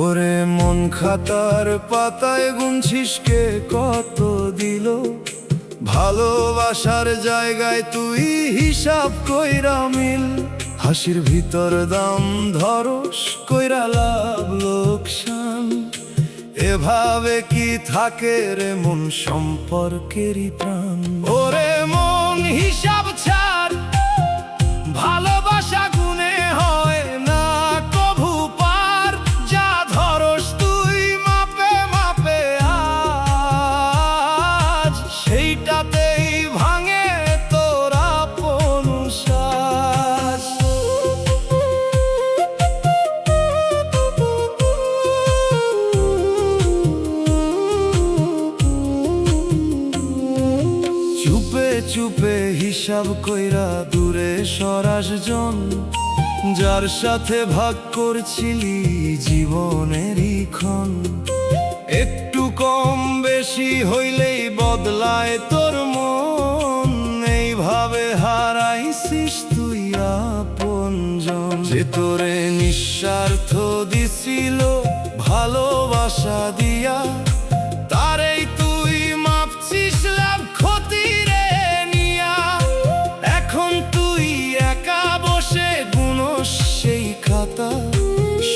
ওরে মন খাতার পাতায় গুনছিস কে কত দিল, ভালোবাসার জায়গায় তুই হিসাব কইরা মিল। হাসির ভিতর দাম ধরস কইরা লাভ লোকসান, এভাবে কি থাকে রে মন সম্পর্কেরই প্রাণ। ওরে মন হিসাব ছাড়, ভালোবাসা গুনে হয় না কভু পার। যা ধরস তুই মাপে মাপে আজ, সেইটাতেই ভাঙে তোর আপন শ্বাস। চুপে চুপে হিসাব কইরা দূরে সরাস জন, যার সাথে ভাগ করছিলি জীবনেরই ক্ষণ। একটু কম বেশি হইলেই বদলায় তোর মন, এইভাবে হারাইছিস তুই আপনজন। যে তোরে নিঃস্বার্থ দিছিল ভালোবাসা দিয়া, তারেই তুই মাপছিস লাভ ক্ষতি রে নিয়া। এখন তুই একা বসে গুনস সেই খাতা,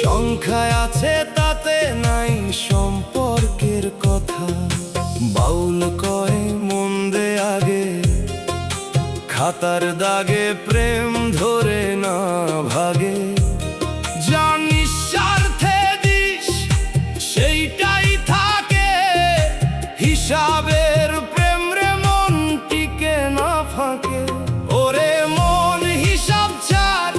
সংখ্যায় আছে তাতে নাই সম্পর্কের কথা। বাউল কয় মন দে আগে, খাতার দাগে প্রেম ধরে না ভাগে। যা নিঃস্বার্থে দিস সেইটাই থাকে, হিসাবের প্রেম রে মন টিকে না ফাঁকে। ওরে মন হিসাব ছাড়,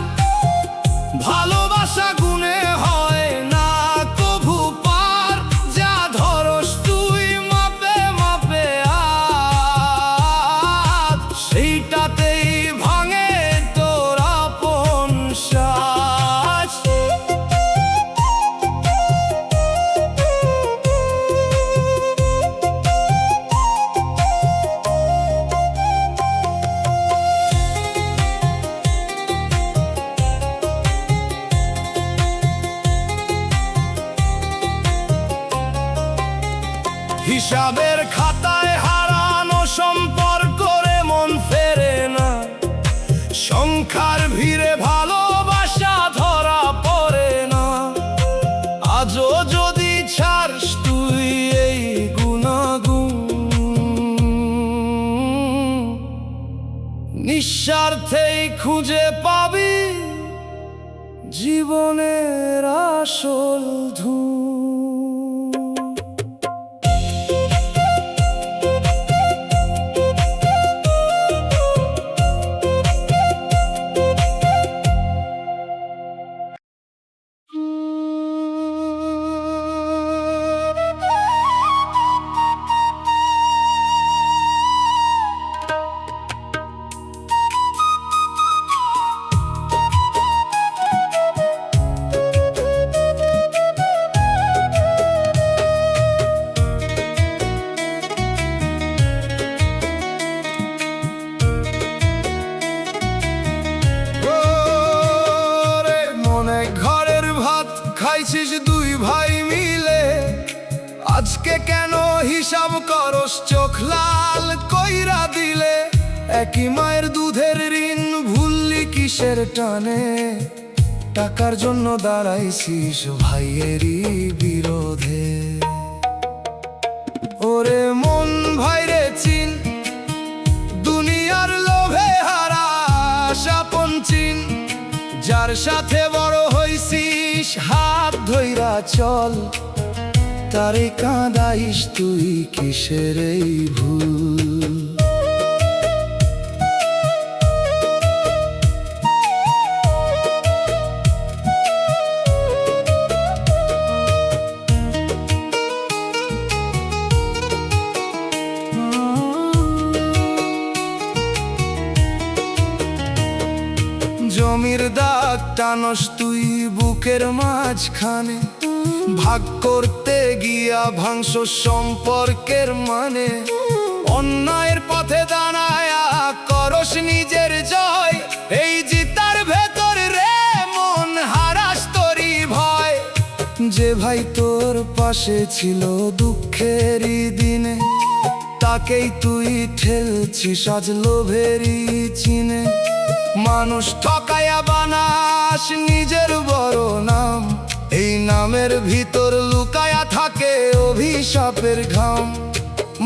ভালোবাসা গুনে হয় না কভু পার। যা ধরস তুই মাপে মাপে আজ, সেইটাতেই ভাঙে তোর আপন শ্বাস। হিসাবের খাতায় হারানো সম্পর্ক রে মন ফেরে না, সংখ্যার ভিড়ে ভালোবাসা ধরা পড়ে না। আজও যদি ছাড়স তুই এই গুনাগুন, নিঃস্বার্থেই খুঁজে পাবি জীবনের আসল ধুন। খাইছিস দুই ভাই মিলে, আজকে কেন হিসাব করস চোখ লাল কইরা দিলে। একই মায়ের দুধের ঋণ ভুললি কিসের টানে, টাকার জন্য দাঁড়াইছিস ভাইয়েরই বিরোধে। ওরে মন ভাইরে চিন, দুনিয়ার লোভে হারাস আপন চিন। যার সাথে বড় হইছিস হাত ধইরা চল, তারে কাঁদাইস তুই কিসের এই ভুল। জমির দাগ টানস তুই বুকের মাঝখানে, ভাগ করতে গিয়া ভাঙস সম্পর্কের মানে। অন্যায়ের পথে দাঁড়ায়া করস নিজের জয়, এই জিতার ভেতর রে মন হারাস তোরই ভয়। যে ভাই তোর পাশে ছিল দুঃখেরই দিনে, তাকেই তুই ঠেলছিস আজ লোভেরই চিনে। মানুষ ঠকায়া বানাস নিজের বড় নাম, এই নামের ভিতর লুকায়া থাকে অভিশাপের ঘাম।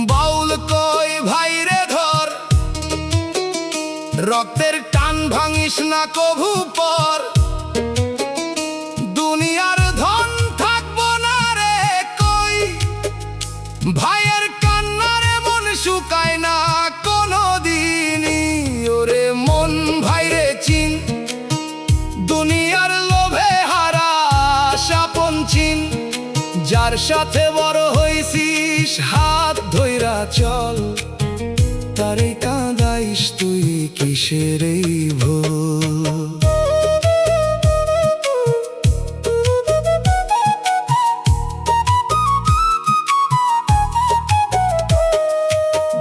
বাউল কই ভাইরে ধর, রক্তের টান ভাঙিস না কভু পর। দুনিয়ার ধন থাকবো না রে কই, ভাইয়ের কান্নারে মন শুকায় না কোনো দিনই। ওরে মন ভাইরে চিন, দুনিয়ার লোভে হারাস আপন চিন। যার সাথে বড় হইছিস হাত ধইরা চল, তারে কাঁদাইস তুই কিসের এই ভুল।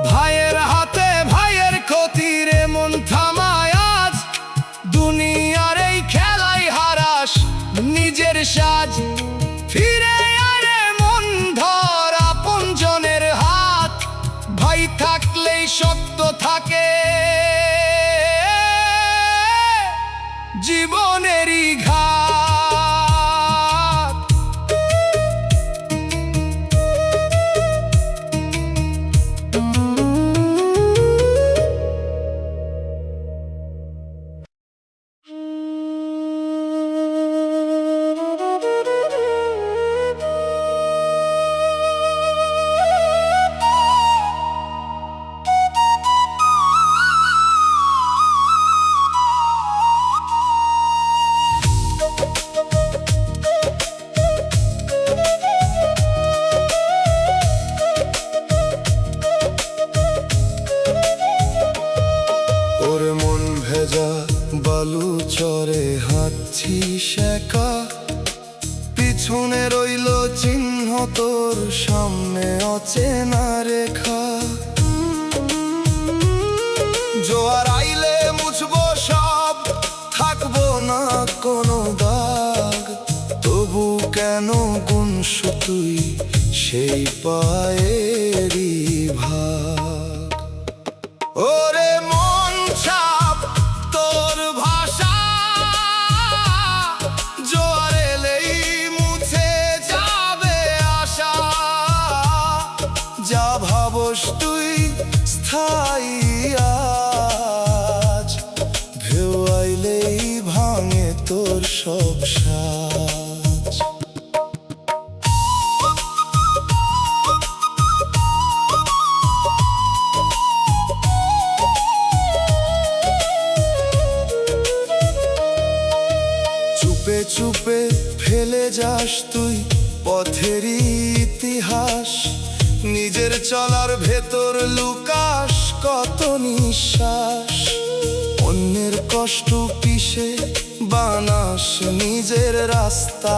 ভাইয়ের হাতে ভাইয়ের ক্ষতির মন থামায় আজ, দুনিয়ার এই খেলাই হারাস নিজের সাজ। ফিরে আরে মন ধর আপন জনের হাত, ভাই থাকলেই শক্ত থাকে জীবনেরই ঘাত। ওরে মন ভেজা বালু চরে হাঁটছিস একা, পিছনে রইল চিহ্ন তোর সামনে অচেনা রেখা। জোয়ার আইলে মুছবো সব, থাকবো না কোনো দাগ। তবু কেন গুনছ তুই সেই পায়েরই ভাগ। ওরে মন ছাপ তোর ভাষা, জোয়ার এলেই মুছে যাবে আশা। যা ভাবস তুই স্থায়ী আজ, ঢেউ আইলেই ভাঙে তোর সব সাজ। চুপে চুপে ফেলে যাস তুই পথেরই ইতিহাস, নিজের চলার ভেতর লুকাস কত নিঃশ্বাস। অন্যের কষ্ট পিষে বানাস নিজের রাস্তা,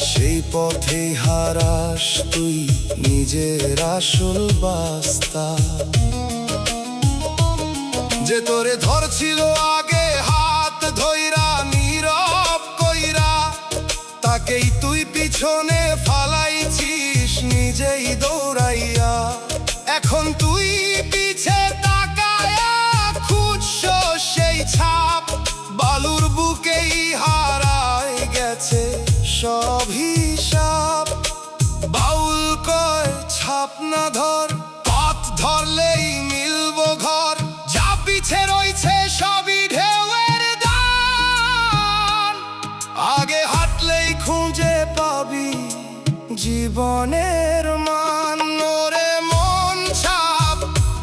সেই পথেই হারাস তুই নিজের আসল বাস্তা। যে তোরে ধরছিল আগে হাত ধইরা নীরব কইরা, তাকেই তুই পিছনে ফালাইছিস নিজেই দৌড়াইয়া। এখন তুই পিছে তাকায়া খুঁজছ সেই ছাপ, বালুর বুকেই হারায় গেছে সব হিসাব। বাউল কয় ছাপ না ধর, পথ ধরলেই মিলবো ঘর। যা পিছে রইছে সবই ঢেউয়ের দান, আগে হাঁটলেই খুঁজে পাবি জীবনের মান। ওরে মন ছাপ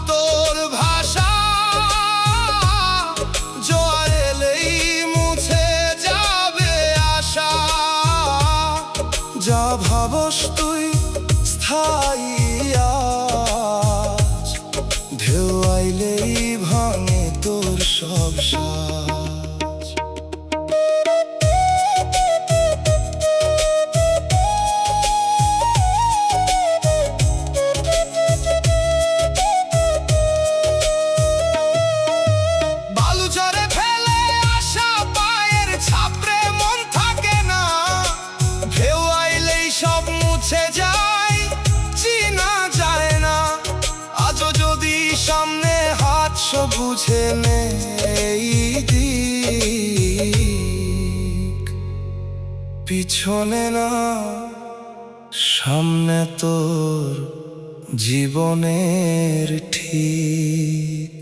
তোর ভাষা, জোয়ার এলেই মুছে যাবে আশা। যা ভাবস তুই স্থায়ী আজ, ঢেউ আইলেই ভাঙে তোর সব সাজ। বালুচরে ফেলে আসা পায়ের ছাপড়ে মন থাকে না, ঢেউ আইলে মুছে যায়, চেনা যায় না। আজও যদি সামনে হাত বুঝে নেই দিক, পিছনে না সামনে তোর জীবনের ঠিক।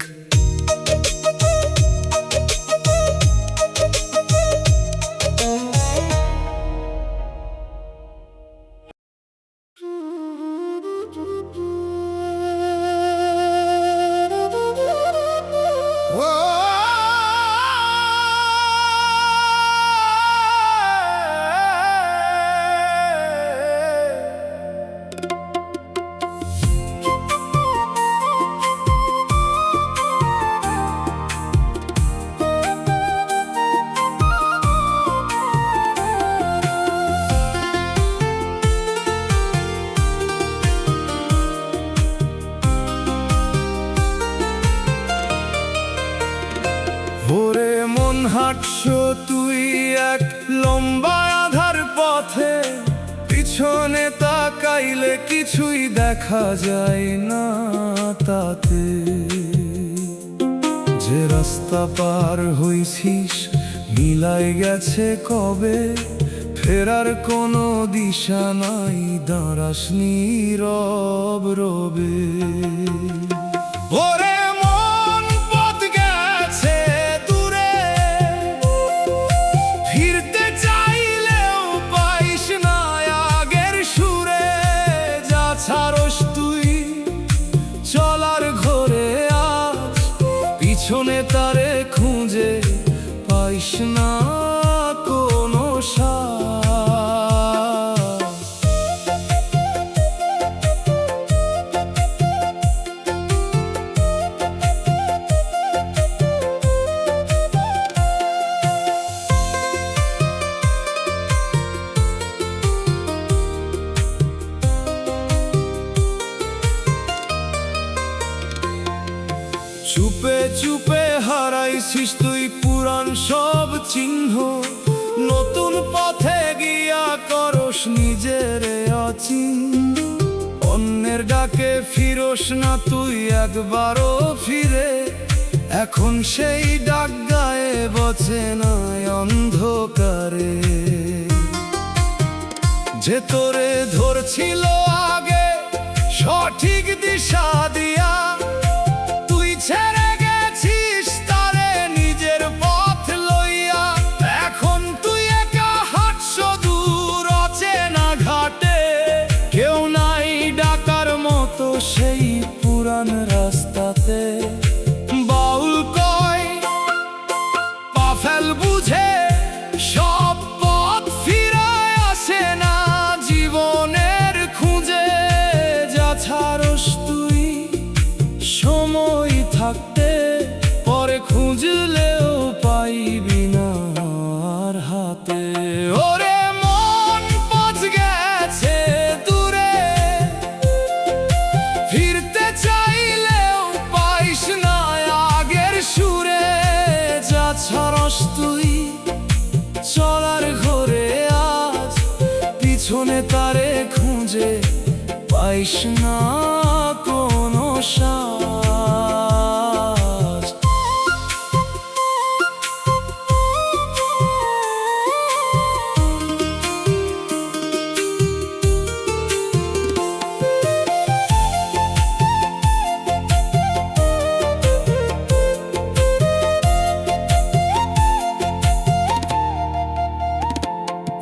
ওরে মন হাঁটছো তুই এক লম্বা আধার পথে, পিছনে তাকাইলে কিছুই দেখা যায় না তাতে। যে রাস্তা পার হইছিস মিলাই গেছে কবে, ফেরার কোনো দিশা নাই, দাঁড়াস নীরব রবে। ওরে মন পথ গেছে দূরে, ফিরতে চাইলেও পাইস না আগের সুরে। যা ছাড়স তুই চলার ঘরে আজ, পিছনে তারে খুঁজে পাইস না কোনো সাজ। চুপে চুপে হারাইছিস তুই পুরান সব চিহ্ন, নতুন পথে গিয়া করস নিজের অচিন। অন্যের ডাকে ফিরোস না তুই একবারও ফিরে, এখন সেই ডাক গায়ে বচে নাই অন্ধকারে। যে তোরে ধরছিল আগে সঠিক দিশা দিয়া, তুই ছেড়ে গেছিস তারে নিজের পথ লইয়া। এখন তুই একা হাঁটছ দূর অচেনা ঘাটে, কেউ নাই ডাকার মতো সেই পুরান রাস্তাতে। বাউল কয় পা ফেল বুঝে সব পথ ফিরায় আসে না জীবনের খুঁজে। যা ছাড়স তুই সময় থাকতে, পরে খুঁজলেও পাইবি না আর হাতে। ওরে মন পথ গেছে দূরে, ফিরতে চাইলেও পাইস না আগের সুরে। যা ছাড়স তুই চলার ঘরে আজ, পিছনে তারে খুঁজে পাইস না কোনো সাজ।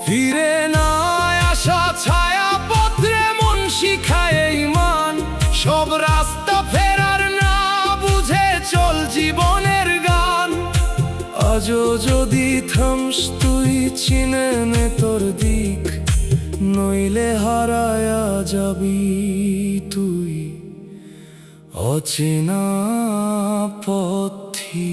ফিরে না আসা ছায়া পত্রে মন শিখায় ইমান, সব রাস্তা ফেরার না বুঝে চল জীবনের গান। আজও যদি থামস তুই চিনে নে তোর দিক, নইলে হারায়া যাবি তুই অচেনা পথে।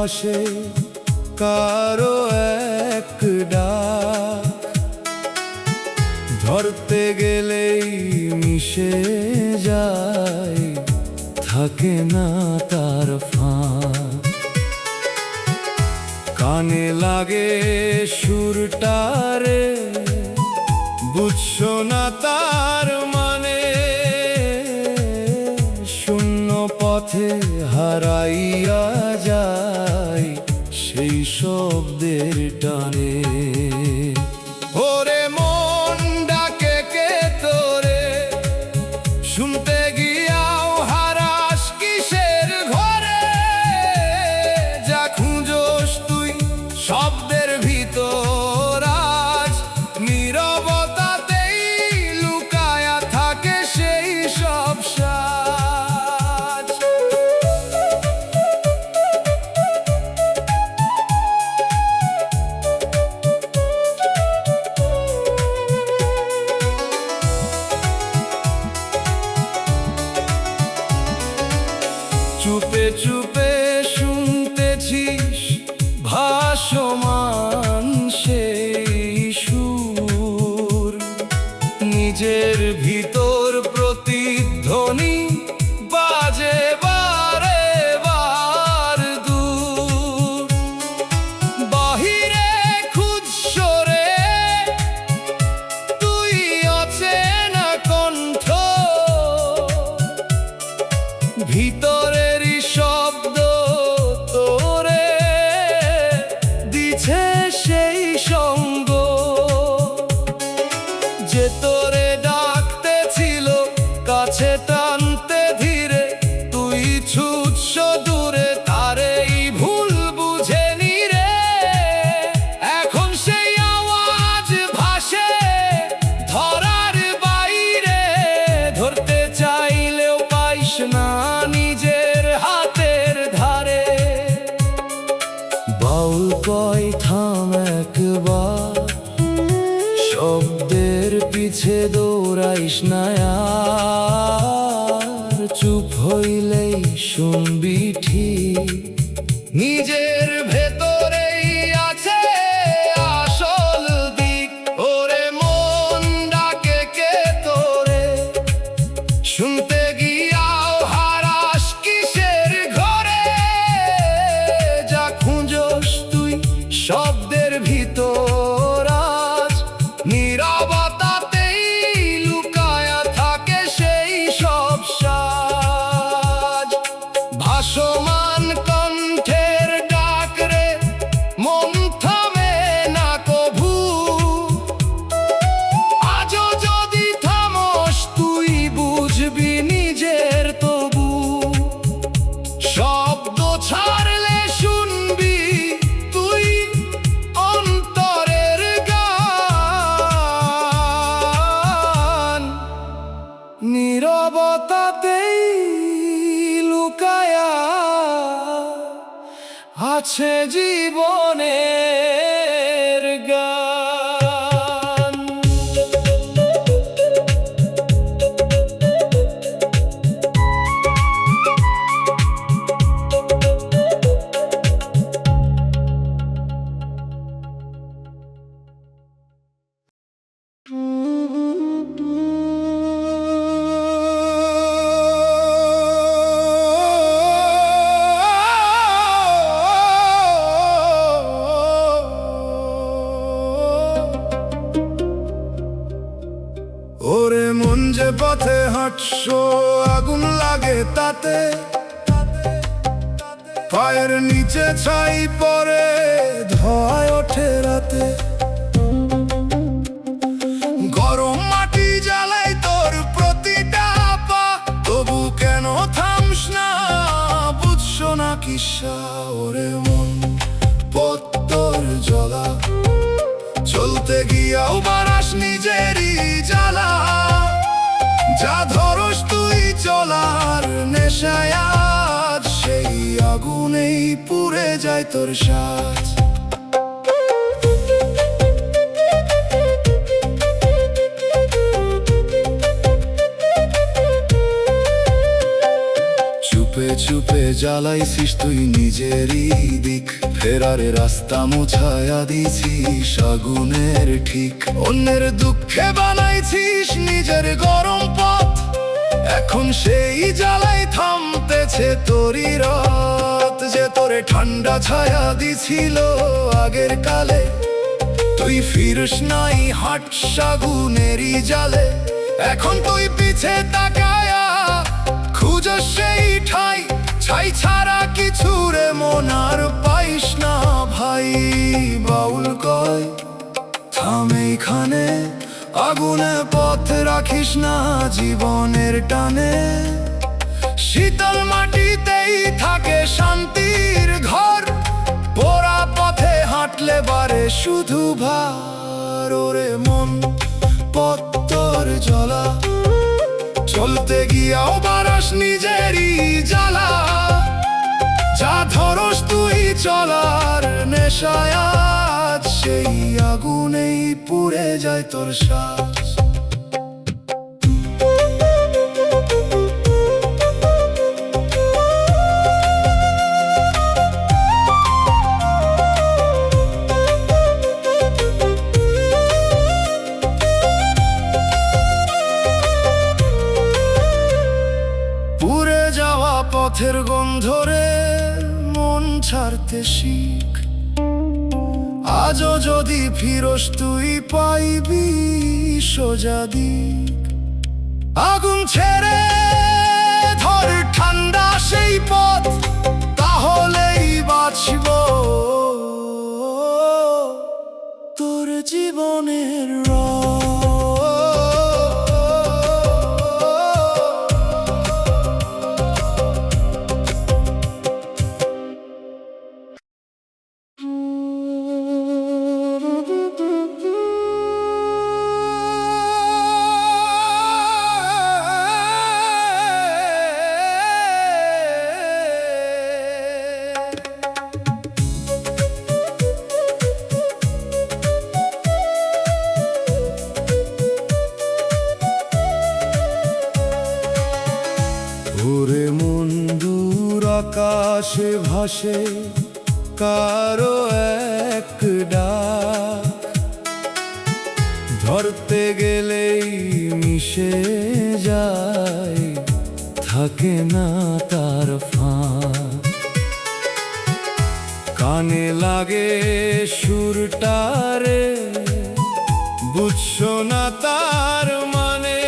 ভাসে কারো এক ডাক, ধরতে গেলেই মিশে যায়, থাকে না তার ফাঁক। কানে লাগে সুরটারে, বুঝছো না তার মানে, শূন্য পথে হারাইয়া যায় সেই শব্দের টানে। ওরে মন ডাকে কে তোরে, শুনতে গিয়াও হারাস কিসের ঘরে, যা খুঁজোস তুই শব্দের ভিতর আজ, নীরবতাতেই লুকায়া থাকে সেই সব সাজ। চুপে চুপে শুনতেছিস ভাসমান সেই সুর, নিজের ভিতর প্রতিধ্বনি বাজে বারে বার দূর। বাহিরে খুঁজছরে তুই অচেনা কণ্ঠ, ভিতরেরই শব্দ তোরে দিছে সেই সঙ্গ, যে তোরে ডাকতে ছিল কাছে টানতে ধীরে, তুই ছুটছ দূরে তারেই ভুল বুঝে নিরে। এখন সেই আওয়াজ ভাসে ধরার বাইরে, ধরতে চাইলেও পাইস না নিজের হাতের ধারে। বাউল কয় থাম একবার, শব্দের পিছে দৌড়াইস না আর, চুপ হইলেই শুনবি ঠিক নিজের ভেতরেই আছে আসল দিক। ওরে মন ডাকে কে তোরে, শুনতে গিয়াও হারাস কিসের ঘরে, যা খুঁজোস তুই শব্দের ভিতর আজ, নীরবতাতেই লুকায়া থাকে সেই সব সাজ। ভাসমান কণ্ঠের ডাক রে, মন থামে না কভু, আজও যদি থামস তুই বুঝবি নিজের তবু। শব্দ ছাড়লে শুনবি তুই অন্তরের গান, নীরবতাতেই লুকায়া আছে জীবনের গান। ওরে মন যে পথে হাঁটছো আগুন লাগে তাতে, পায়ের নিচে ছাই পড়ে ধোঁয়ায় ওঠে রাতে। গরম মাটি জ্বালাই তোর প্রতিটা পা, তবু কেন থামস না বুঝছো না কিসা। ওরে মন পথ তোর জ্বলা, চলতে গিয়াও বাড়াস নিজেরই জ্বালা, যা ধরস তুই চলার নেশায় আজ, সেই আগুনেই পুড়ে যায় তোর সাজ। চুপে চুপে জ্বালাইছিস তুই নিজেরই দিক, ফেরার রাস্তা মোছায়া দিছিস আগুনের ঠিক। অন্যের দুঃখে বানাইছিস নিজের গরম পথ, এখন সেই জ্বালাই থামতেছে তোরই রথ। যে তোরে ঠান্ডা ছায়া দিছিল আগের কালে, তুই ফিরিস নাই হাঁটস আগুনেরই জালে। এখন তুই পিছে তাকায়া খুঁজস সেই ঠাই, ছাই ছাড়া কিছু রে মন আর পাইস না ভাই। বাউল কয় থাম এইখানে, আগুনে পথ রাখিস না জীবনের টানে। শীতল মাটিতেই থাকে শান্তির ঘর, পোড়া পথে হাঁটলে বারে শুধু ভার। ওরে মন পথ তোর জ্বলা, চলতে গিয়াও বারস নিজেরই জ্বালা। যা ধরস তুই চলার নেশায়, আজ সেই আগুনেই পুড়ে যায় তোর শ্বাস। পুড়ে যাওয়া পথের গন্ধরে মন ছাড়তে শিখ, আজও যদি ফিরস তুই পাইবি সোজা দিক। আগুন ছেড়ে ধর ঠান্ডা সেই পথ, তাহলেই বাঁচব তোর জীবনের রথ। ওরে মন দূর আকাশে ভাসে কারো এক ডাক, ধরতে গেলেই মিশে যায়, থাকে না তার ফাঁক। কানে লাগে সুরটারে, বুঝছো না তার মানে,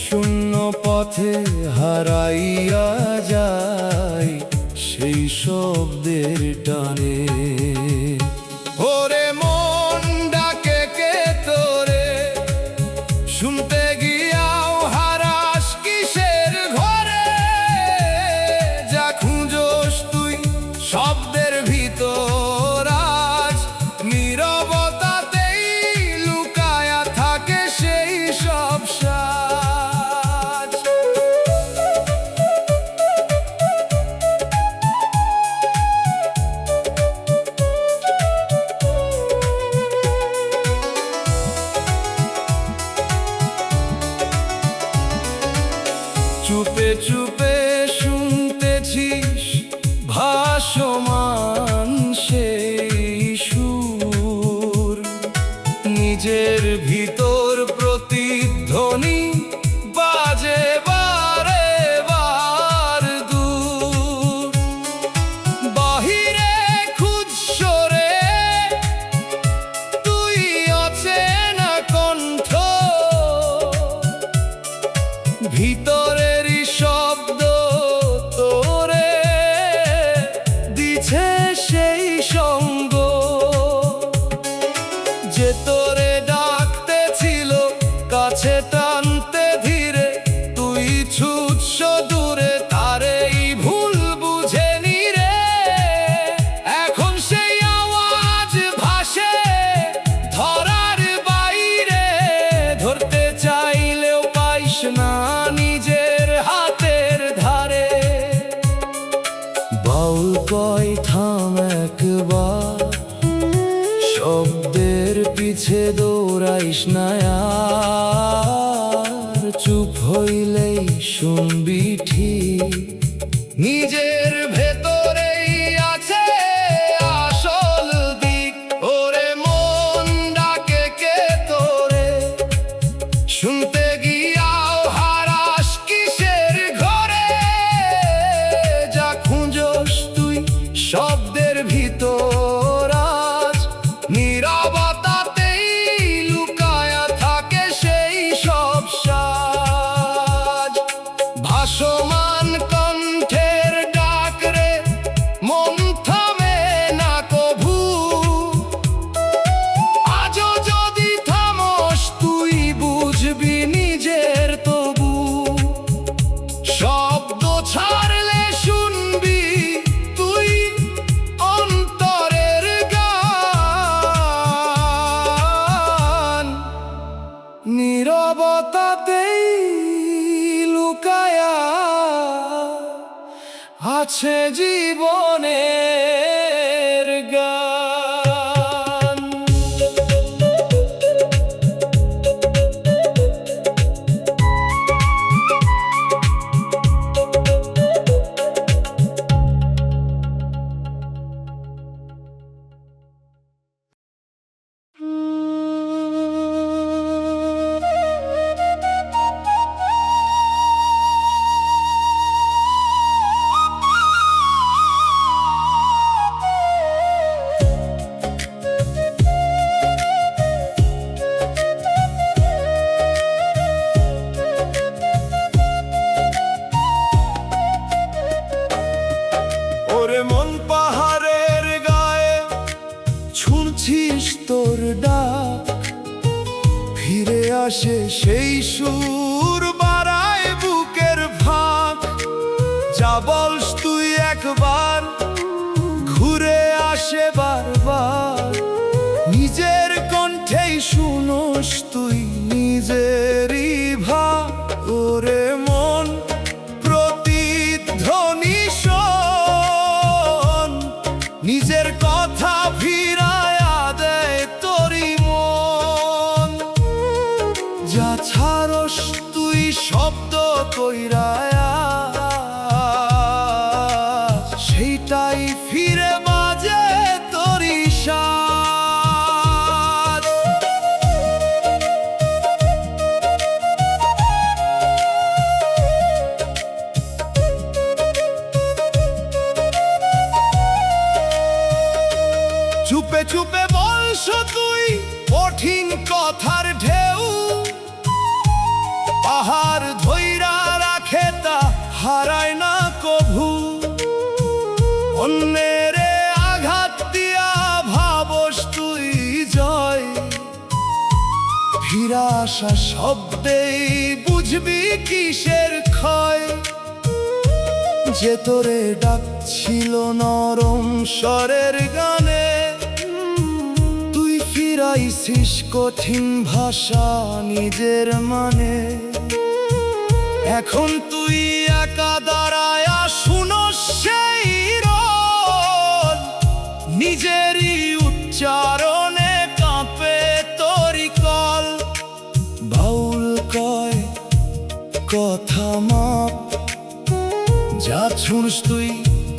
শূন্য পথে হারাইয়া যায় সেই শব্দের টানে। ওরে মন ডাকে কে তোরে, শুনতে গিয়াও হারাস কিসের ঘরে। যা খুঁজোস তুই শব্দের ভিতর, আজ নীরবতাতেই লুকায়া থাকে সেই সব সাজ। চুপে চুপে শুনতেছিস ভাসমান সেই সুর, নিজের ভিতর প্রতিধ্বনি বাজে বারে বার দূর। বাহিরে খুঁজসরে তুই অচেনা কণ্ঠ, ভিতরেরই শব্দ তোরে দিছে সেই সঙ্গ। যে তোরে ডাকতে ছিল কাছে টানতে ধীরে, তুই ছুটছ দূরে তারেই ভুল বুঝে নিরে। এখন সেই আওয়াজ ভাসে ধরার বাইরে, ধরতে চাইলেও পাইস না নিজের হাতের ধারে। বাউল কয় থাম একবার, শব্দের পিছে দৌড়াইস না আর, চুপ হইলেই শুনবি ঠিক আছে জীবনের গান। ওরে মন পাহাড়ের গায়ে শুনছিস তোর ডাক, ফিরে আসে সেই সুর, বাড়ায় বুকের ফাঁক। যা বলস তুই একবার, ঘুরে আসে বারবার। নিজের কণ্ঠেই শুনোস তুই নিজেরই ভাব। ওরে মন প্রতিধ্বনি শোন, নিজের কথা ফিরায়া দেয় তোরি মন। যা ছাড়স তুই শব্দ কইরায়া, সেইটাই ফিরে বাজে তোরি সাজ। চুপে চুপে বলছ তুই কঠিন কথার ঢেউ, পাহাড় ধইরা রাখে তা হারায় না কভু। অন্যের আঘাত দিয়া ভাবস তুই জয়, ফিরা আসা শব্দেই বুঝবি কিসের ক্ষয়। যে তোরে ডাকছিল নরম স্বরের গানে, তুই ফিরাইছিস কঠিন ভাষা নিজের মানে। এখন তুই একা দাঁড়ায়া শুনোস সেই রোল, নিজেরই উচ্চারণে কাঁপে তোরি কল। বাউল কয় কথা মাপ, যা শুনস তুই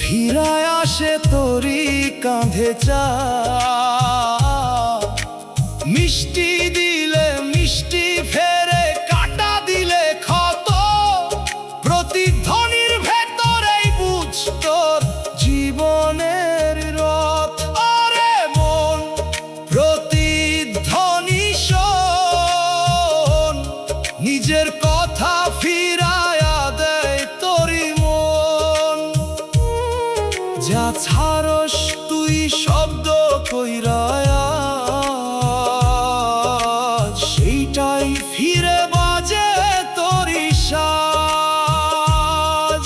ফিরায় আসে তোরি কাঁধে চা। মিষ্টি দিলে মিষ্টি ফেরে, কাটা দিলে ক্ষত। প্রতিধ্বনির ভেতরেই বুঝ তোর জীবনের রথ। আরে মন প্রতিধ্বনি শোন, নিজের কথা ফিরায়া দেয় তোরি মন। যা ছাড়স তুই শব্দ কইরায়া, সেইটাই ফিরে বাজে তোরি সাজ।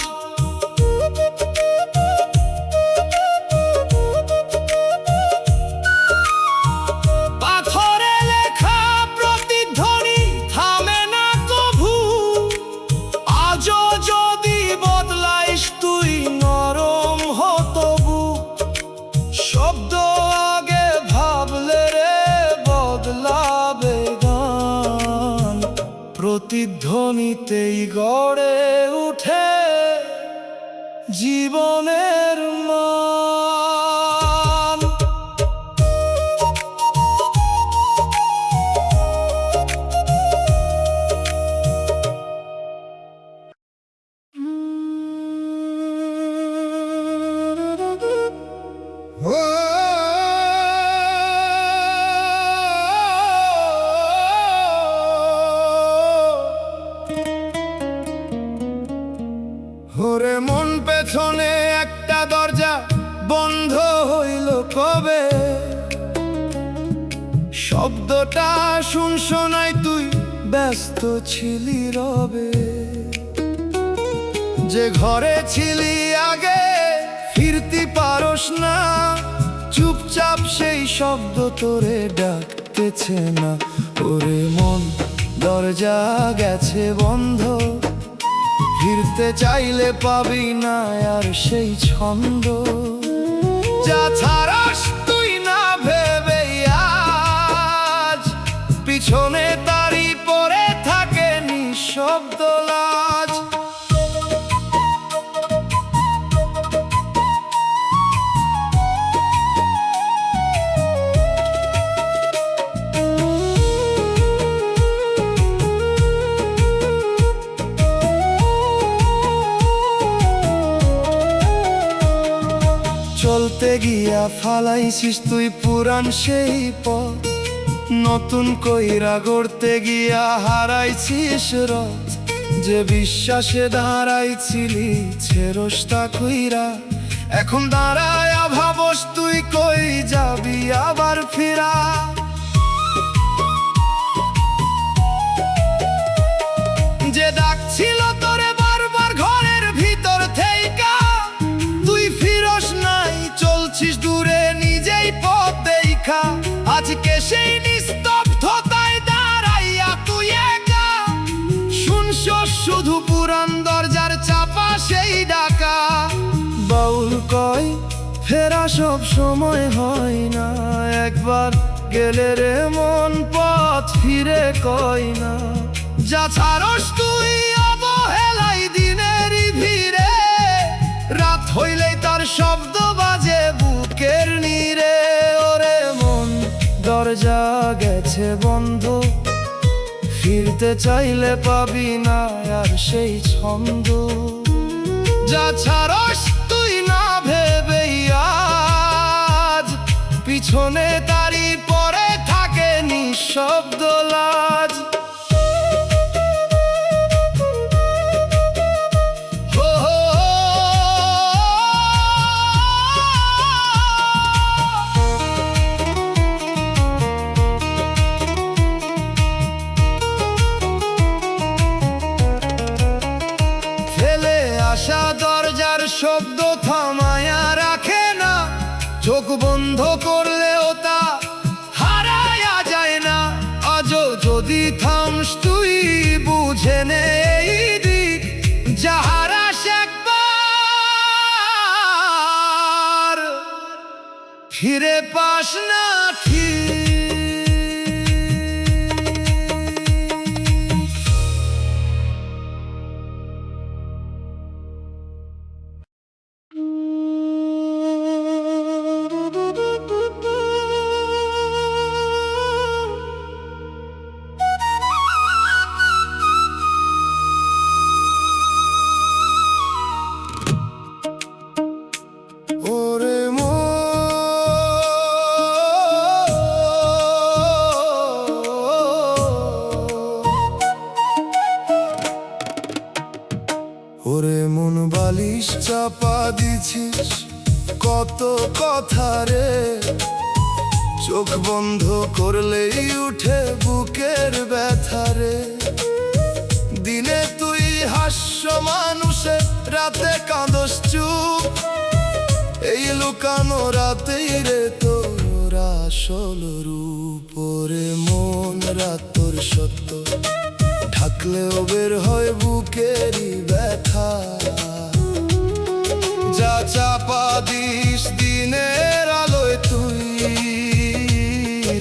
পাথরে লেখা প্রতিধ্বনি থামে না কভু। আজও যদি বদলাইস তুই নরম হতবু। শব্দ আগে ভাবলে রে বদলাবে গান, প্রতিধ্বনিতেই গড়ে উঠে জীবনের মান। ওরে মন পেছনে একটা দরজা বন্ধ হইল কবে, শব্দটা শুনছ নাই তুই ব্যস্ত ছিলি রবে। যে ঘরে ছিলি আগে ফিরতি পারস না, চুপচাপ সেই শব্দ তোরে ডাকতেছে না। ওরে মন দরজা গেছে বন্ধ, ফিরতে চাইলে পাবি না আর সেই ছন্দ, যা ছাড়াস তুই না ভেবে আজ, পিছনে তারি পরে থাকে নিঃশব্দ লাজ। চলতে গিয়া ফালাইছিস তুই পুরান সেই পথ, নতুন কইরা গড়তে গিয়া হারাইছিস রথ। যে বিশ্বাসে দাঁড়াইছিলি ছেরসটা কইরা, এখন দাঁড়ায় ভাবস তুই কই যাবি আবার ফিরা। যে ডাকছিল তোরে বারবার ঘরের ভিতর থেইকা, তুই ফিরস নাই চলছিস দূরে নিজেই পথ দেখা। আজকে সেই নিস্তব্ধতায় দাঁড়াইয়া তুই একা, শুনছ শুধু পুরান দরজার চাপা সেই ডাকা। বাউল কয় ফেরা সব সময় হয় না, একবার গেলে রে মন পথ ফিরে কয় না। যা ছাড়স তুই অবহেলাই দিনেরই ভিড়ে, রাত হইলেই তার শব্দ বাজে বুকের নীরে। ওরে মন দরজা গেছে বন্ধ, ফিরতে চাইলে পাবি না আর সেই ছন্দ, যা ছাড়স তুই না ভেবে আজ, পিছনে তারি পরে থাকে নিঃশব্দ লাজ। আশা দরজার শব্দ থামায়া রাখে না, চোখ বন্ধ করলেও তা হারায়া যায় না। আজও যদি থামস তুই বুঝে নে এই দিক, যাহারাস একবার ফিরে পাস না ঠিক। ওরে মন বালিশ চাপা দিছিস কত কথা রে, চোখ বন্ধ করলেই উঠে বুকের ব্যথা রে। দিনে তুই হাস্য মানুষে, রাতে কাঁদস চুপ, এই লুকানো রাতেই রে তোর আসল রূপ। ওরে মন রাত তোর সত্য, ঢাকলেও বের হয় বুকেরই ব্যথা। যা চাপা দিস দিনের আলোয় তুই,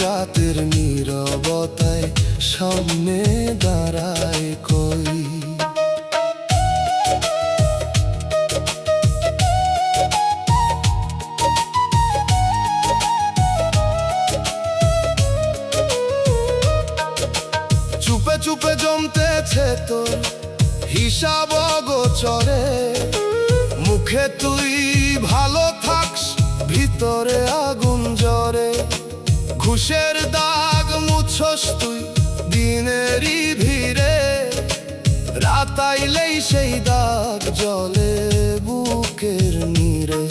রাতের নীরবতায় সামনে দাঁড়ায় কই। চুপে চুপে জমতেছে তোর হিসাব অগোচরে, মুখে তুই ভালো থাকস ভিতরে আগুন জ্বরে। ঘুষের দাগ মুছস তুই দিনেরই ভিড়ে, রাত আইলেই সেই দাগ জলে বুকের নীরে।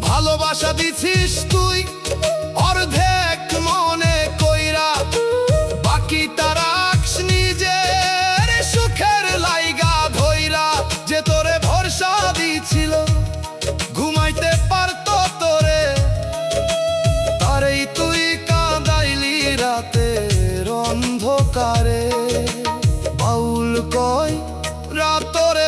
ভালোবাসা দিছিস তুই অর্ধেক মনে কইরা, বাকিটা রাখস নিজের সুখের লাইগা ধইরা। যে তোরে ভরসা দিছিল ঘুমাইতে পারতো তোরে, তারেই তুই কাঁদাইলি রাতের অন্ধকারে। বাউল কয় রাতরে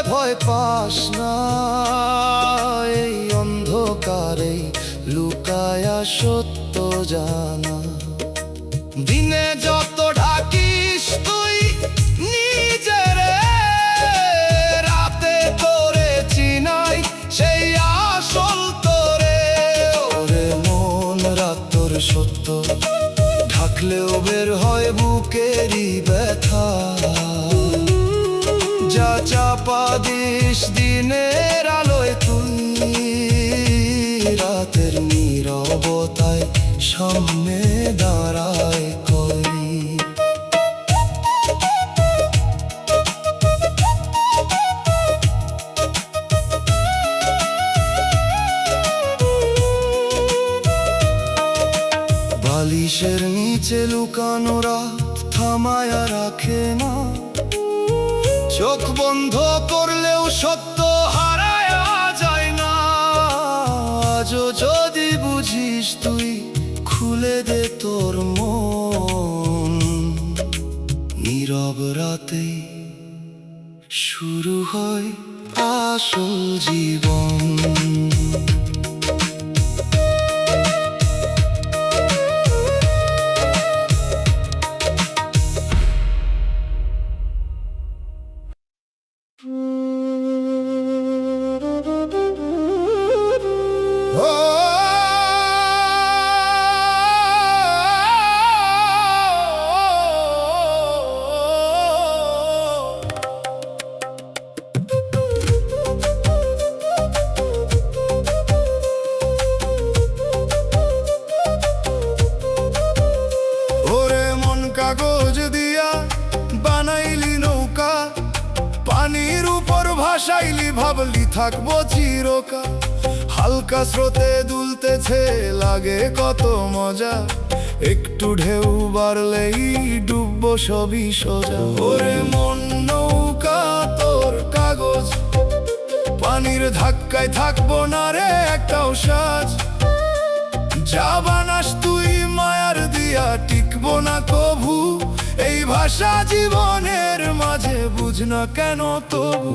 জানা। দিনে যত ঢাকিস তুই নিজেরে, রাতে তোরে চিনাই সেই আসল তোরে। ওরে মন, রাত তোর সত্য ঢাকলেও বের হয় বুকেরই ব্যথা। যা চাপা দিস দিনের আলোয় তুই, রাতের নীরবতায় সামনে দাঁড়ায় কই। বালিশের নিচে লুকানো রাত থামায়া রাখে না, চোখ বন্ধ করলেও সত্য হারায়া যায় না। আজও যদি বুঝিস তুই, খুলে দে তোর মন। নীরব রাতে শুরু হয় আসল জীবন। কাগজ দিয়া বানাইলি নৌকা, পানির উপর ভাসাইলি, ভাবলি থাকবো চিরকাল। হালকা স্রোতে দুলতেছে, লাগে কত মজা, একটু ঢেউ বাড়লেই ডুববো সবই সোজা। ওরে মন, নৌকা তোর কাগজ, পানির ধাক্কায় থাকবো না রে একটাও সাজ। যা বানাস তুই মায়ার দিয়া, টিকবো না কভু এই ভাষা জীবনের মাঝে, বুঝ না কেন তবু।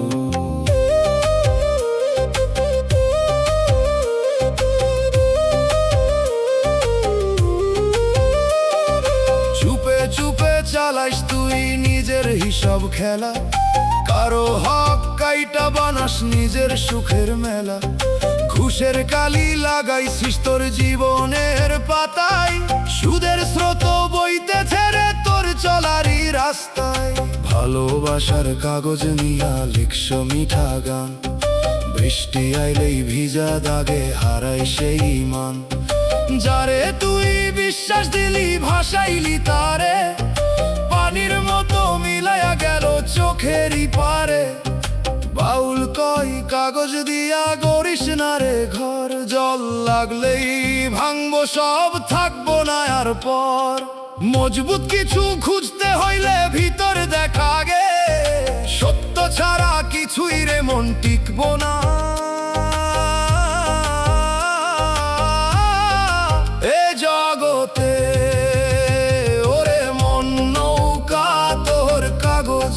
চুপে চুপে চালাইস তুই নিজের হিসাব খেলা, কারো হক কাইটা বানাস নিজের সুখের মেলা। ঘুষের কালি লাগাইছিস তোর জীবনের পাতায়, সুদের স্রোত বইতেছে রে তোর চলারই রাস্তায়। ভালোবাসার কাগজ নিয়া লিখছ মিঠা গান, বৃষ্টি আইলেই ভিজা দাগে হারাই সেই মান। যারে তুই বিশ্বাস দিলি, ভাসাইলি তারে, পানির মতো মিলায়া গেল চোখেরই পারে। বাউল কই কাগজ দিয়া গড়িস না রে ঘর, জল লাগলেই ভাঙবো সব, থাকবো না আর পর। মজবুত কিছু খুঁজতে হইলে ভিতর দেখা গে, সত্য ছাড়া কিছুই রে মন টিকবো না। এ জগতে ওরে মন, নৌকা তোর কাগজ,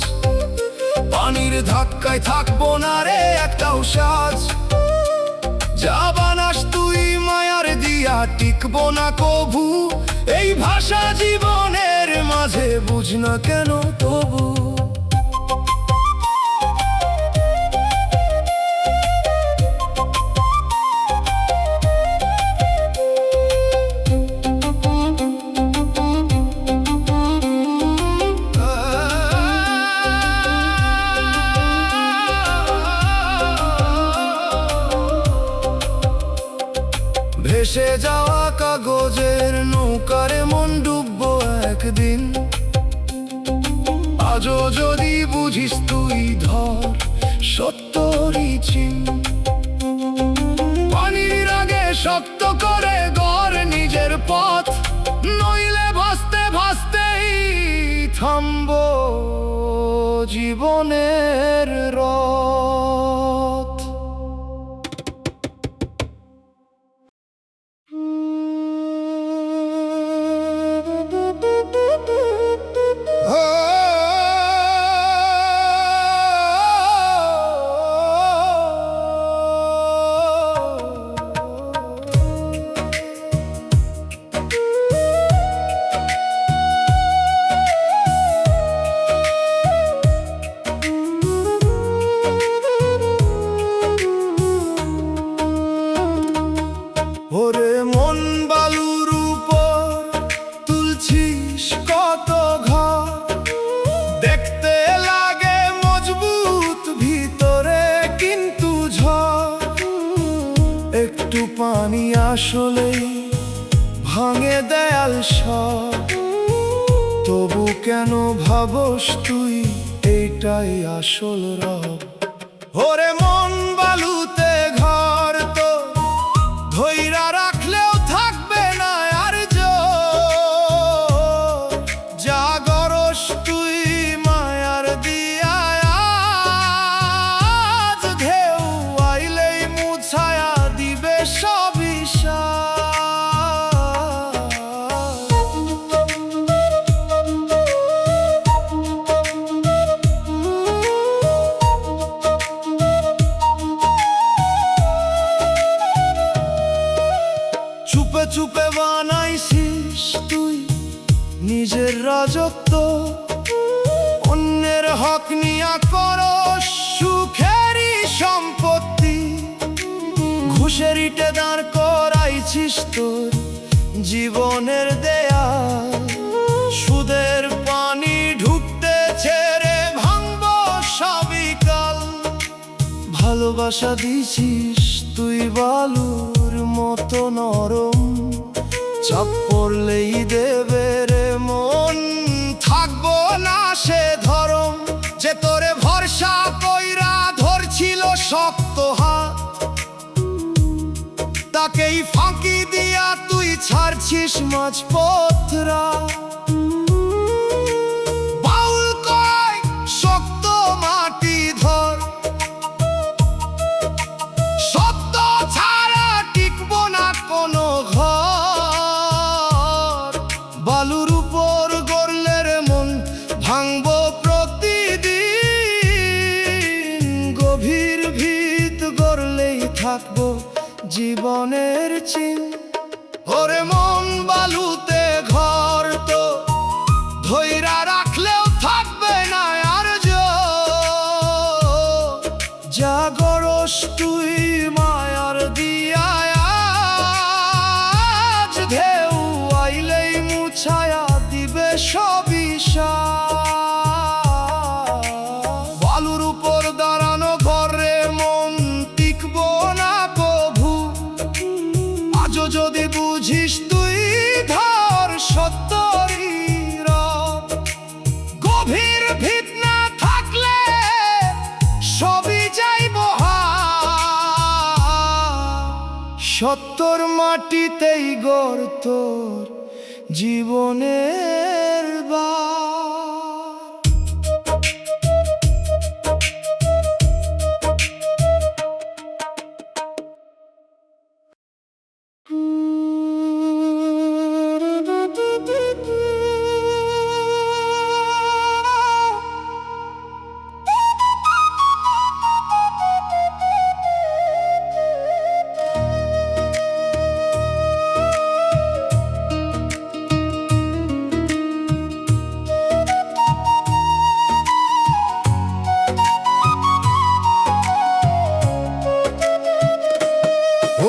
পানির ধাক্কায় থাকবো না রে একটাও সাজ। যা বানাস তুই মায়ার দিয়া, টিকবো না কভু এই ভাষা জীবনের মাঝে, বুঝ না কেন তবু। ভেসে যাওয়া কাগজের নৌকারে মন ডুববো একদিন। আজও যদি বুঝিস তুই, ধর সত্যরই চিন। পানির আগে শক্ত করে গড় নিজের পথ, নইলে ভাসতে ভাসতেই থামবো জীবনের রথ। আসলেই ভাঙে দেয়াল সব, তবু কেন ভাবস তুই এইটাই আসল রব? ওরে মন বালুতে ঘর তো ধইরা রাখলেও থাকবে না আর যা গরস তুই মায়ার দিয়া আজ ঢেউ আইলেই মুছায়া দিবে সব চুপে চুপে বানাইছিস তুই নিজের রাজত্ব, অন্যের হক নিয়া করস সুখেরই সম্পত্তি। ঘুষের ইটে দাঁড় করাইছিস তোর জীবনের দেয়া, সুদের পানি ঢুকতেছে রে ভাঙব সবই কাল। ভালোবাসা দিছিস তুই বালুর মতো নরম, চাপ পড়লেই দেবে রে মন, থাকবো না সে ধরম। যে তোরে ভরসা কইরা ধরছিল শক্ত হাত, তাকেই ফাঁকি দিয়া তুই ছাড়ছিস মাঝপথরা। বাউল কয় শক্ত মাটি ধর, সত্য ছাড়া টিকবো না কোনো ঘর। বালুর উপর গড়লে রে মন ভাঙবো প্রতিদিন, গভীর ভিত গড়লেই থাকবো জীবনের চিন। ওরে মন বালুতে ঘর তো ধইরা রাখলেও থাকবে না আর যা গরস তুই মায়ার দিয়া আজ ঢেউ আইলেই মুছায়া দিবে সবই বালুর উপর দাঁড়ানো ঘরে মন টিকবো না কভু। আজও যদি বুঝিস তুই ধর সত্যরি রব, গভীর ভিত না থাকলে সবই যাইব সত্তর মাটিতেই গড় তোর জীবনের বার।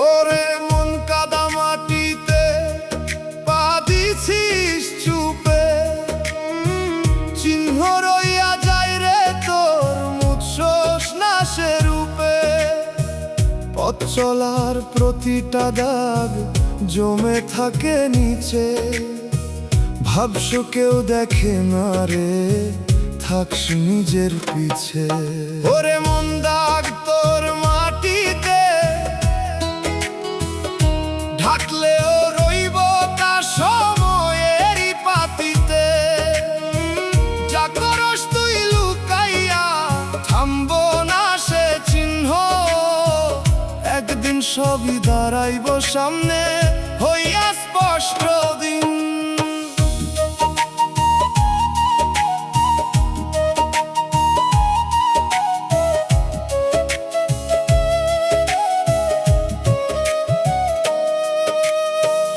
ওরে মন কাদা মাটিতে পা দিছিস চুপে, চিহ্ন রইয়া যায় রে তোর মুছস না সে রূপে। পথ চলার প্রতিটা দাগ জমে থাকে নিচে, ভাবস কেউ দেখে না রে থাকস নিজের পিছে। ওরে মন দাগ তোর মাটিতে ঢাকলেও রইব তা সময়েরই পাতিতে। যা করস তুই লুকাইয়া থামবো না সে চিহ্ন, একদিন সবই দাঁড়াইব সামনে হইয়া স্পষ্ট দিন।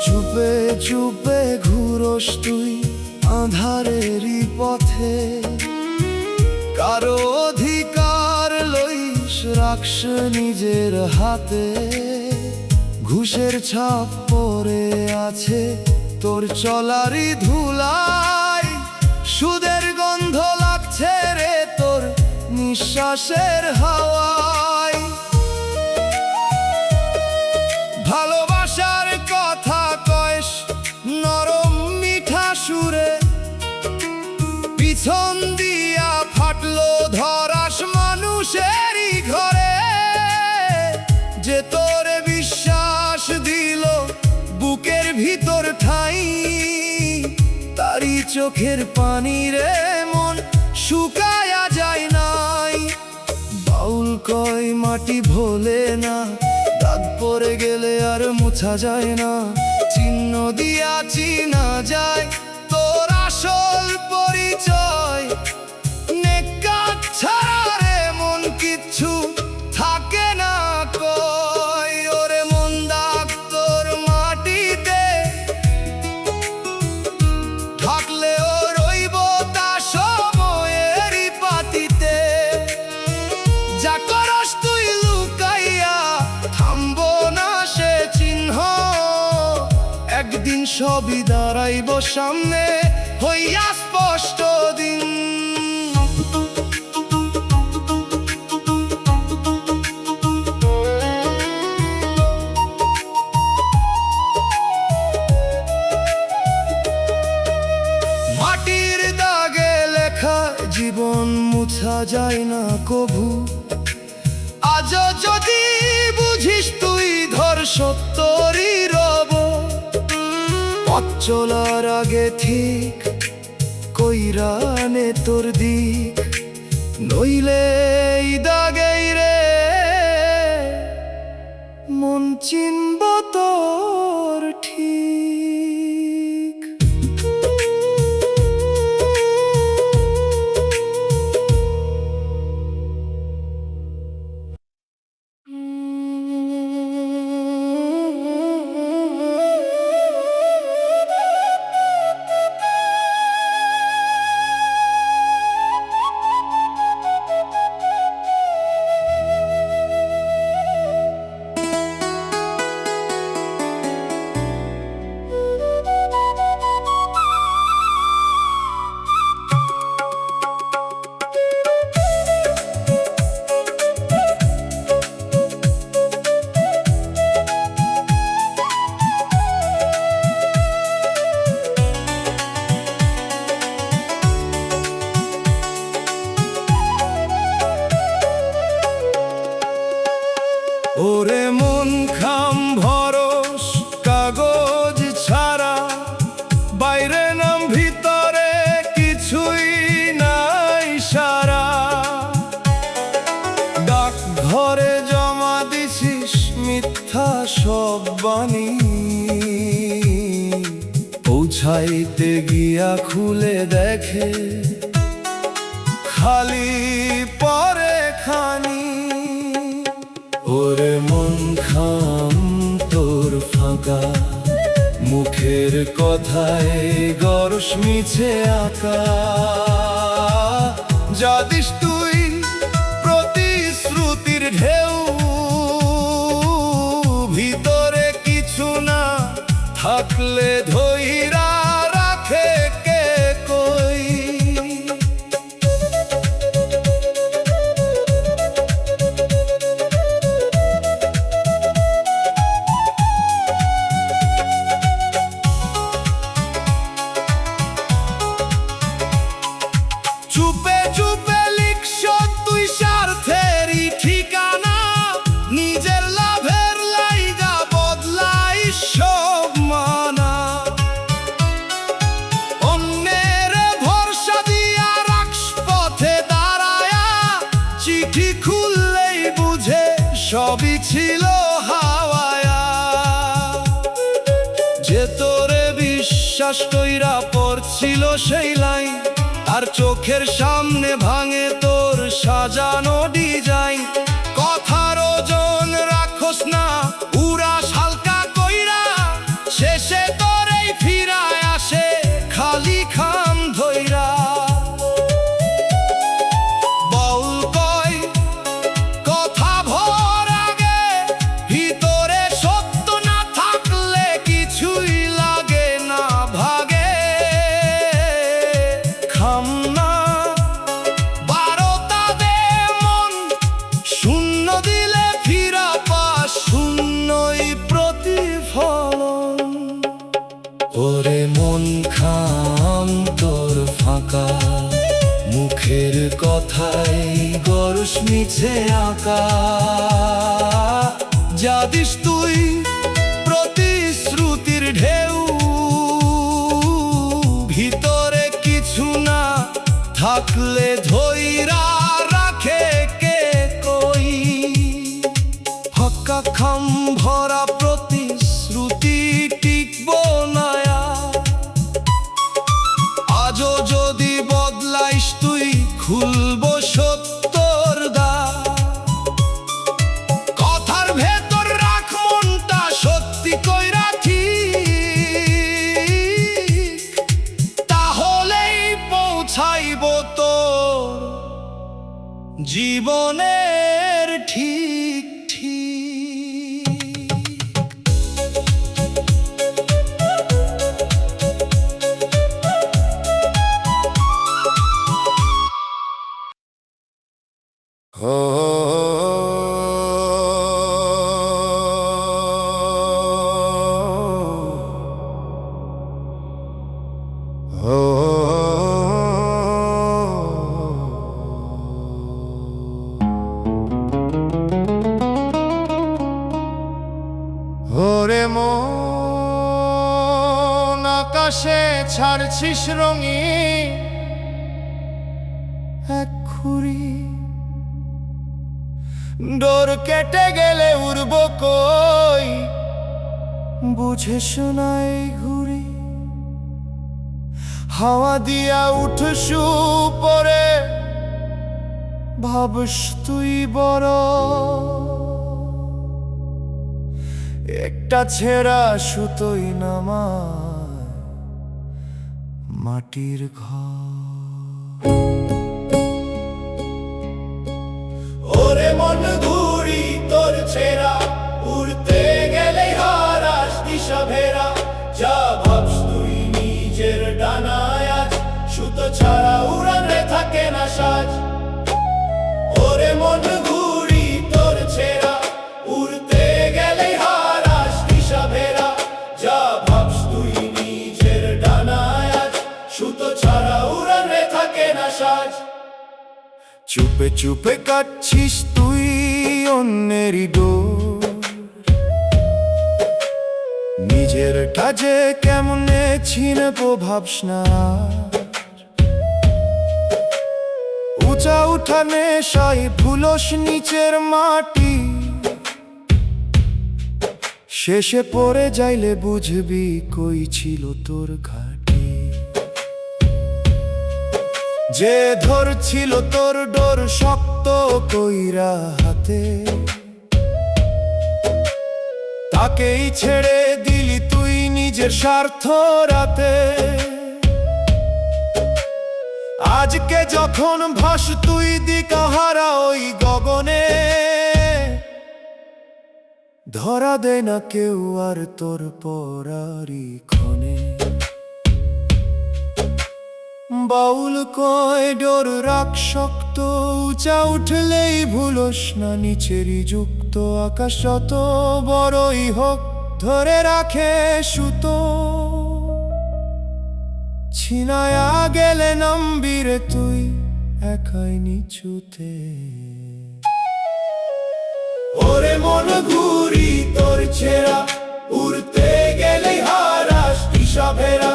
চুপে চুপে ঘুরস তুই আঁধারেরই পথে, কারো অধিকার লইস রাখস নিজের হাতে। ঘুষের ছাপ পড়ে আছে তোর চলারই ধুলায়, সুদের গন্ধ লাগছে রে তোর নিঃশ্বাসের হাওয়ায়। ভালোবাসার পিছন দিয়া ফাটলো ধরাস মানুষেরই ঘরে, যে তোরে বিশ্বাস দিল বুকের ভিতর ঠাই, তারি চোখের পানি রে মন শুকায়া যায় নাই। বাউল কয় মাটি ভোলে না, দাগ পড়ে গেলে আর মুছা যায় না, চিহ্ন দিয়া চিনা যায় তোর আসল পরিচয়। নেকাত ছাড়া রে মন কিচ্ছু থাকে না কই, ওরে মন দাগ তোর মাটিতে থাকলেও রইব তা সময়েরই পাতিতে। যা করস তুই লুকাইয়া থামবো না সে চিহ্ন, একদিন সবই দাঁড়াইব সামনে হইয়া স্পষ্ট দিন। মাটির দাগে লেখা জীবন মুছা যায় না কভু, আজও যদি বুঝিস তুই ধর সত্যরই রব। পথ চলার আগে ঠিক কইরা নে তোর দিক, নইলে এই দাগেই রে মন চিনব তোর ঠিক। ওরে মন খাম ভরস কাগজ ছাড়া, বাইরে নাম ভিতরে কিছুই নাই সারা। ডাক ঘরে জমা দিছিস মিথ্যা সব বাণী, পৌঁছাইতে গিয়া খুলে দেখে খালি পরে খানি। ওরে মন খাম তোর ফাঁকা, মুখের কথায় গরস মিছে আঁকা। যাদিস তুই প্রতিশ্রুতির ঢেউ, ভিতরে কিছু না থাকলে ধইরা রাখে কে কই। চুপে চুপে লিখছ তুই স্বার্থেরই ঠিকানা, নিজের লাভের লাইগা বদলাই সব মানা। অন্যের ভরসা দিয়া রাখস পথে দাঁড়ায়া, চিঠি খুললেই বুঝে সবই ছিল হাওয়ায়া। যে তোরে বিশ্বাস কইরা পড়ছিল সেই লাইন, আর চোখের সামনে ভাঙে তোর সাজানো ডিজাইন। কথার ওজন রাখোস না উড়াস হালকা কইরা, শেষে তোরেই ফিরায় আসে খালি খাম ধইরা। বাউল কয় কথা ভর আগে, ভিতরে সত্য না থাকলে কিছুই লাগে না ভাগে। খাম না বারোটা দে মন, শূন্য দিলে ফিরা পাস শূন্যই প্রতিফলন। ওরে মন খাম তোর ফাঁকা, মুখের কথায় গরস মিছে আঁকা যা দিস তুই প্রতিশ্রুতির ঢেউ ভিতরে কিছু না থাকলে ধৈরা রাখে কে কই হক্কা খাম ভরা প্রতিশ্রুতি টিকবো না আজও যদি বদলাইস তুই খুলবো সত্যর দ্বার কথার ভেতর রাখ মনটা সত্যি কইরা ঠিক তাহলেই পৌঁছাইব তোর জীবনের ঠিক ঠিক ওরে মন আকাশে ছাড়ছিস রঙিন এক খুরি ডোর কেটে গেলে উড়ব কই বুঝে শোনাই ঘুরি হাওয়া দিয়া উঠসু পরে ভাবস তুই বড় একটা ছেঁড়া সুতোই নামায় মাটির ঘর ওরে মন ঘুরি তোর ছেঁড়া উড়তে গেলে হারাস দিশা ভেরা যা ভাবস তুই নিজের ডানায় আজ সুতো ছাড়া উড়ানে থাকে না সাজ ওরে মন ঘুরি তোর ছেঁড়া উড়তে গেলে হারাস দিশা ভেরা যা ভাবস তুই নিজের ডানায় আজ সুতো ছাড়া উড়ানে থাকে না সাজ চুপে চুপে কাটছিস তুই অন্যেরই ডোর নিজের কাজে কেমনে ছিনবো ভাবস না উঁচা উঠানে সাই ভুলস নিচের মাটি শেষে পড়ে যাইলে বুঝবি কই ছিল তোর ঘাটি যে ধরছিল তোর ডোর শক্ত কইরা হাতে তাকেই ছেড়ে দিলি তুই নিজের স্বার্থ রাতে আজকে যখন ভাস তুই দিকাহারা ওই গগনে ধরা দেয় না কেউ আর তোর পরারি ক্ষণে বাউল কয় ডোর রাখ শক্ত উঁচা উঠলেই ভুলস না নিচেরই যুক্ত আকাশ যত বড়ই হোক ধরে রাখে সুতো ছিনায়া গেলে নামবি রে তুই একাই নিচুতে ওরে মন ঘুরি তোর ছেঁড়া উড়তে গেলে হারাস দিশা ভেরা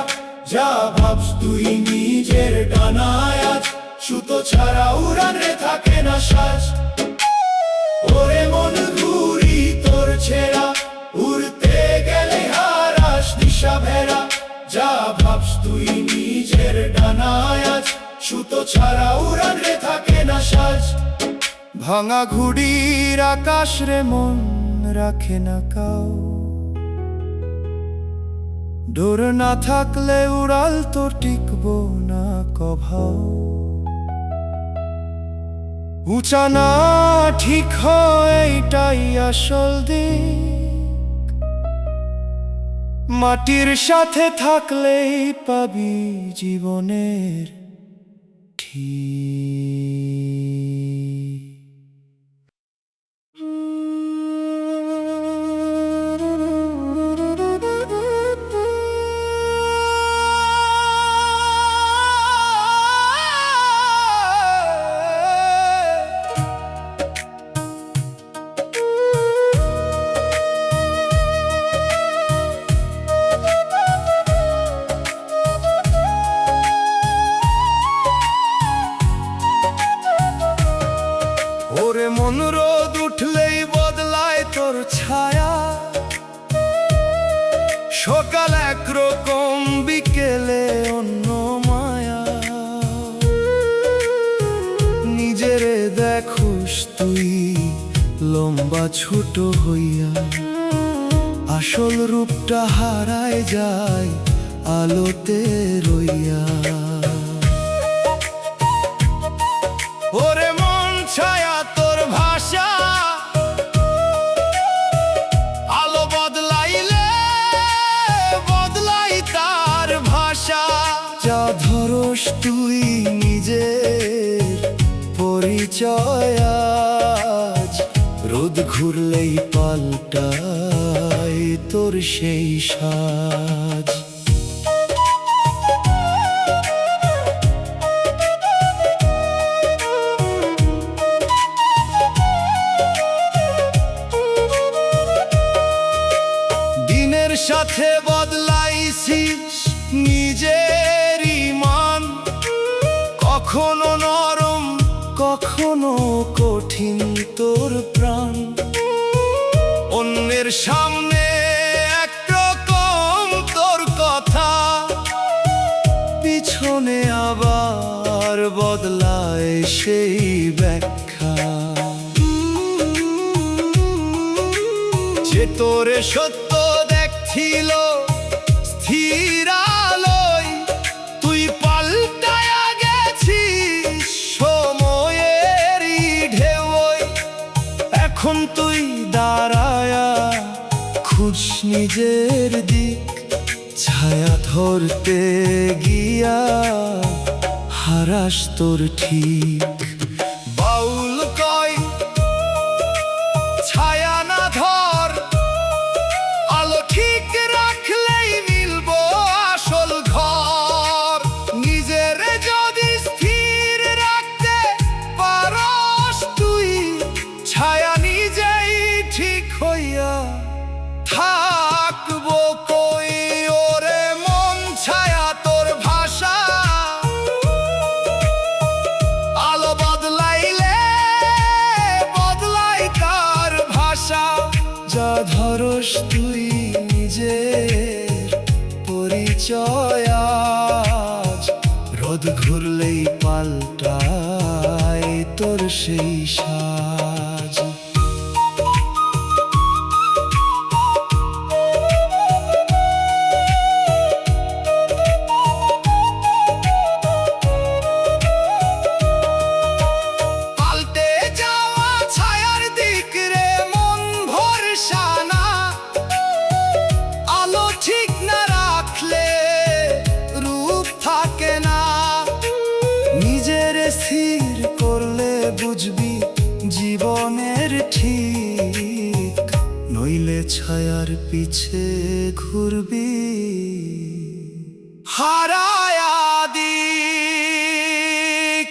যা ভাবস তুই নিজের ডানায় আজ সুতো ছাড়া উড়ানে থাকে না সাজ ওরে মন ঘুরি তোর ছেঁড়া উড়তে গেলে হারাস দিশা ভেরা যা ভাবস তুই নিজের ডানায় আজ সুতো ছাড়া উড়ানে থাকে না সাজ ভাঙা ঘুড়ির আকাশ রে মন রাখে না কাউ ডোর না থাকলে উড়াল তো টিকবো না কভাও উঁচা না ঠিক হয় এইটাই আসল দিক মাটির সাথে থাকলেই পাবি জীবনের ঠিক বা ছোট হইয়া, আসল রূপটা হারায় যায় আলোতে রইয়া। ওরে মন ছায়া তোর ভাষা, আলো বদলাইলে বদলাই তার ভাষা। যা ধরস তুই নিজের পরিচয় আজ, রোদ ঘুরলেই পাল্টায় তোর সেই সাজ। দিনের সাথে বদলাইছিস নিজের ইমান, কখনো নরম কখনো কঠিন তোর প্রাণ। অন্যের সামনে একরকম তোর কথা, পিছনে আবার বদলায় সেই ব্যাখ্যা। যে তোরে সত্য দেখছিল স্থির আলোয়, তুই পাল্টায়া গেছিস সময়েরই ঢেউয়। এখন তুই দাঁড়ায়া খুঁজ নিজের দিক, ছায়া ধরতে গিয়া হারাস তোর ঠিক। বাউল কয় ছায়া না ধর, আলো ঠিক রাখলেই মিলব আসল ঘর। নিজের যদি স্থির রাখতে পারস তুই, ছায়া নিজেই ঠিক হইয়া থাকবো কই। ওরে মন ছায়া তোর ভাষা, আলো বদলাইলে বদলাই তার ভাষা। যা ধরস তুই নিজের পরিচয় আজ, রোদ ঘুরলেই পাল্টায় তোর সেই সাজ। পাল্টে যাওয়া ছায়ার দিক রে মন ভরসা না, আলো ঠিক না রাখলে রূপ থাকে না। নিজের স্থির করলে বুঝবি জীবনের ঠিক, নইলে ছায়ার পিছে ঘুরবি হারায়া দিক।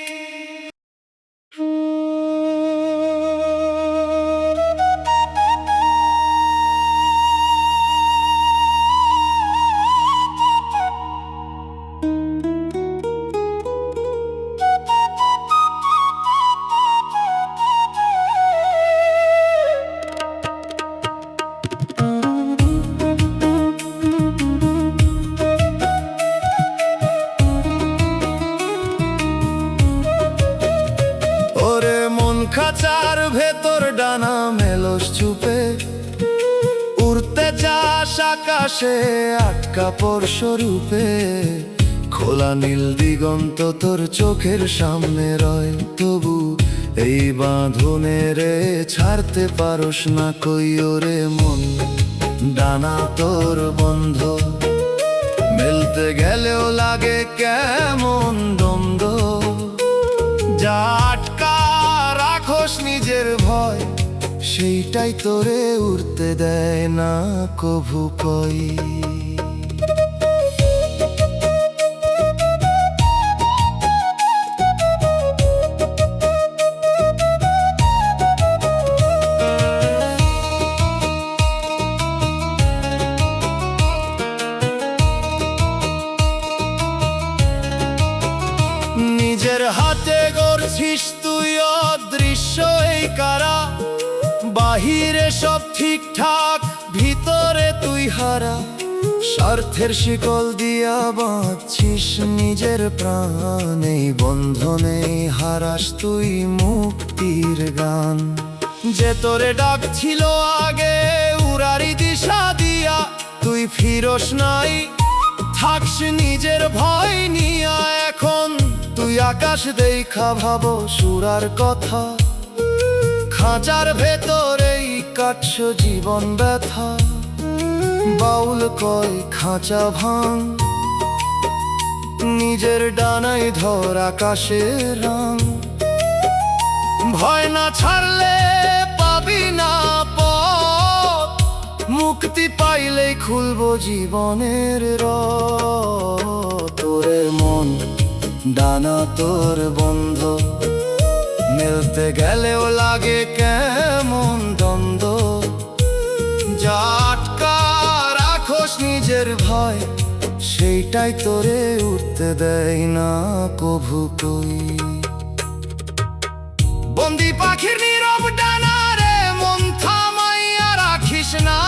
ওরে মন খাঁচার ভেতর ডানা মেলোস চুপে, উড়তে চাস আকাশে আটকা পরশরূপে। খোলা নীল দিগন্ত তোর চোখের সামনে রয়, তবু এই বাঁধনে রে ছাড়তে পারস না কই। ওরে মন ডানা তোর বন্ধ, মেলতে গেলেও লাগে কেমন দ্বন্দ্ব। যা আটকা রাখোস নিজের ভয়, সেইটাই তোরে উড়তে দেয় না কভু কই। নিজের হাতে গড়ছিস তুই অদৃশ্য এই কারা, বাহিরে সব ঠিকঠাক ভিতরে তুই হারা। স্বার্থের শিকল দিয়া বাঁধছিস নিজের প্রাণ, এই বন্ধনে হারাস তুই মুক্তির গান। যে তোরে ডাকছিল আগে উড়ারি দিশা দিয়া, তুই ফিরোস নাই, থাকস নিজের ভয় নিয়া। এখন তুই আকাশ দেখা ভাবো সুরার কথা, খাঁচার ভেতরেই কাটছ জীবন ব্যথা। বাউল কয় খাঁচা ভাঙ, নিজের ডানায় ধর আকাশের রং। ভয় না ছাড়লে পাবি না পথ, মুক্তি পাইলেই খুলবো জীবনের রথ। তোরে মন ডানা তোর বন্ধ, মেলতে গেলেও লাগে কেমন দ্বন্দ্ব। যা আটকা রাখোস নিজের ভয়, সেইটাই তোরে উঠতে দেয় না কভু কই। বন্দি পাখির নীরব ডানা রে, মন থামাইয়া রাখিস না।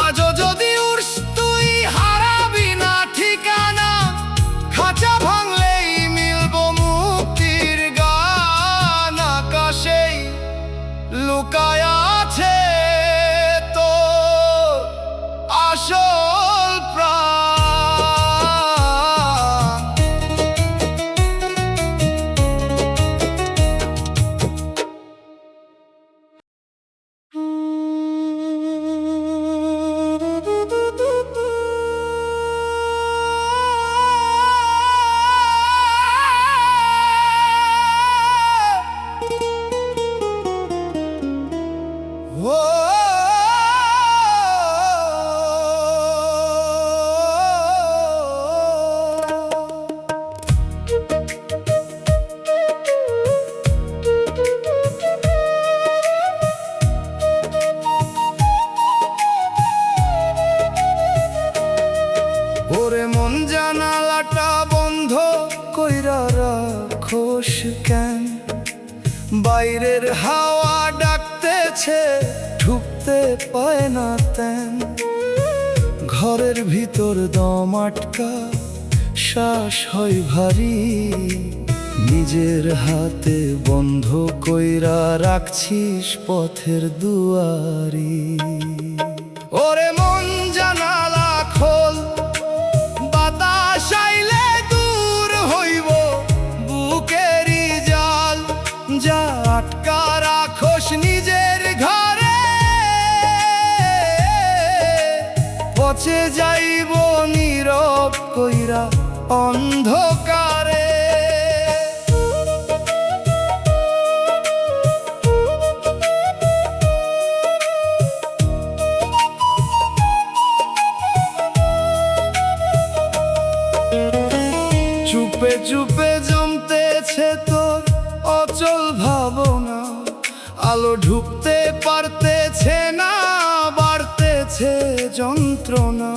আজও যদি উড়স তুই হারাবি না ঠিকানা, খাঁচা ভাঙলেই মিলব মুক্তির গান। আকাশেই লুকায় আছে তোর আসল প্রাণ। ওরে মন জানালাটা বন্ধ কইরা রাখোস কেন? বাইরের হাওয়া ডাকতেছে, ঢুকতে পায় না তেন। ঘরের ভিতর দম আটকা, শ্বাস হয় ভারী, নিজের হাতে বন্ধ কইরা রাখছিস পথের দুয়ারি। ওরে মন জানালা খোল, বাতাস আইলে দূর হইব বুকেরই জাল। যা আটকা রাখোস নিজের ঘরে, পচে যাইব নীরব কইরা অন্ধকারে। চুপে চুপে জমতেছে তোর অচল ভাবনা, আলো ঢুকতে পারতেছে না, বাড়তেছে যন্ত্রণা।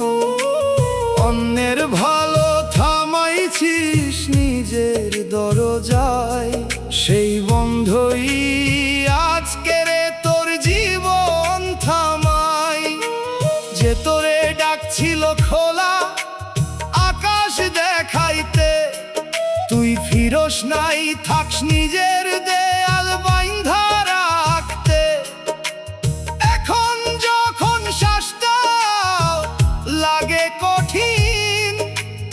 অন্যের ভালো থামাইছিস নিজের দরজায়, সেই বন্ধই আজকে রে তোর জীবন থামাই। যে তোরে ডাকছিল খোলা আকাশ দেখাইতে, তুই ফিরোস নাই, থাকস নিজের দেয়াল বাইন্ধা রাখতে। এখন যখন শ্বাসটা লাগে কঠিন,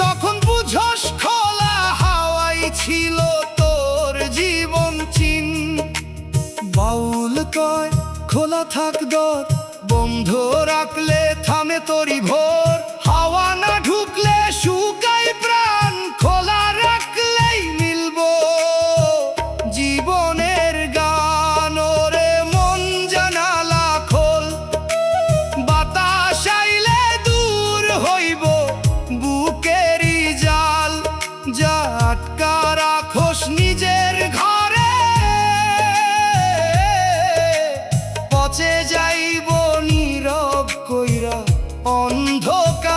তখন বুঝস খোলা হাওয়াই ছিল তোর জীবন চিন। বাউল কয় খোলা থাক দর, বন্ধ রাখলে থামে তোরি ভোর। হাওয়া না ঢুকলে শুকাই প্রাণ, খোলা রাখলেই মিলব জীবনের গান। ওরে মন জানালা খোল, বাতাস আইলে দূর হইব বুকেরই জাল। যা আটকা রাখোস নিজের ঘরে, পচে যাইব নীরব কইরা অন্ধকার।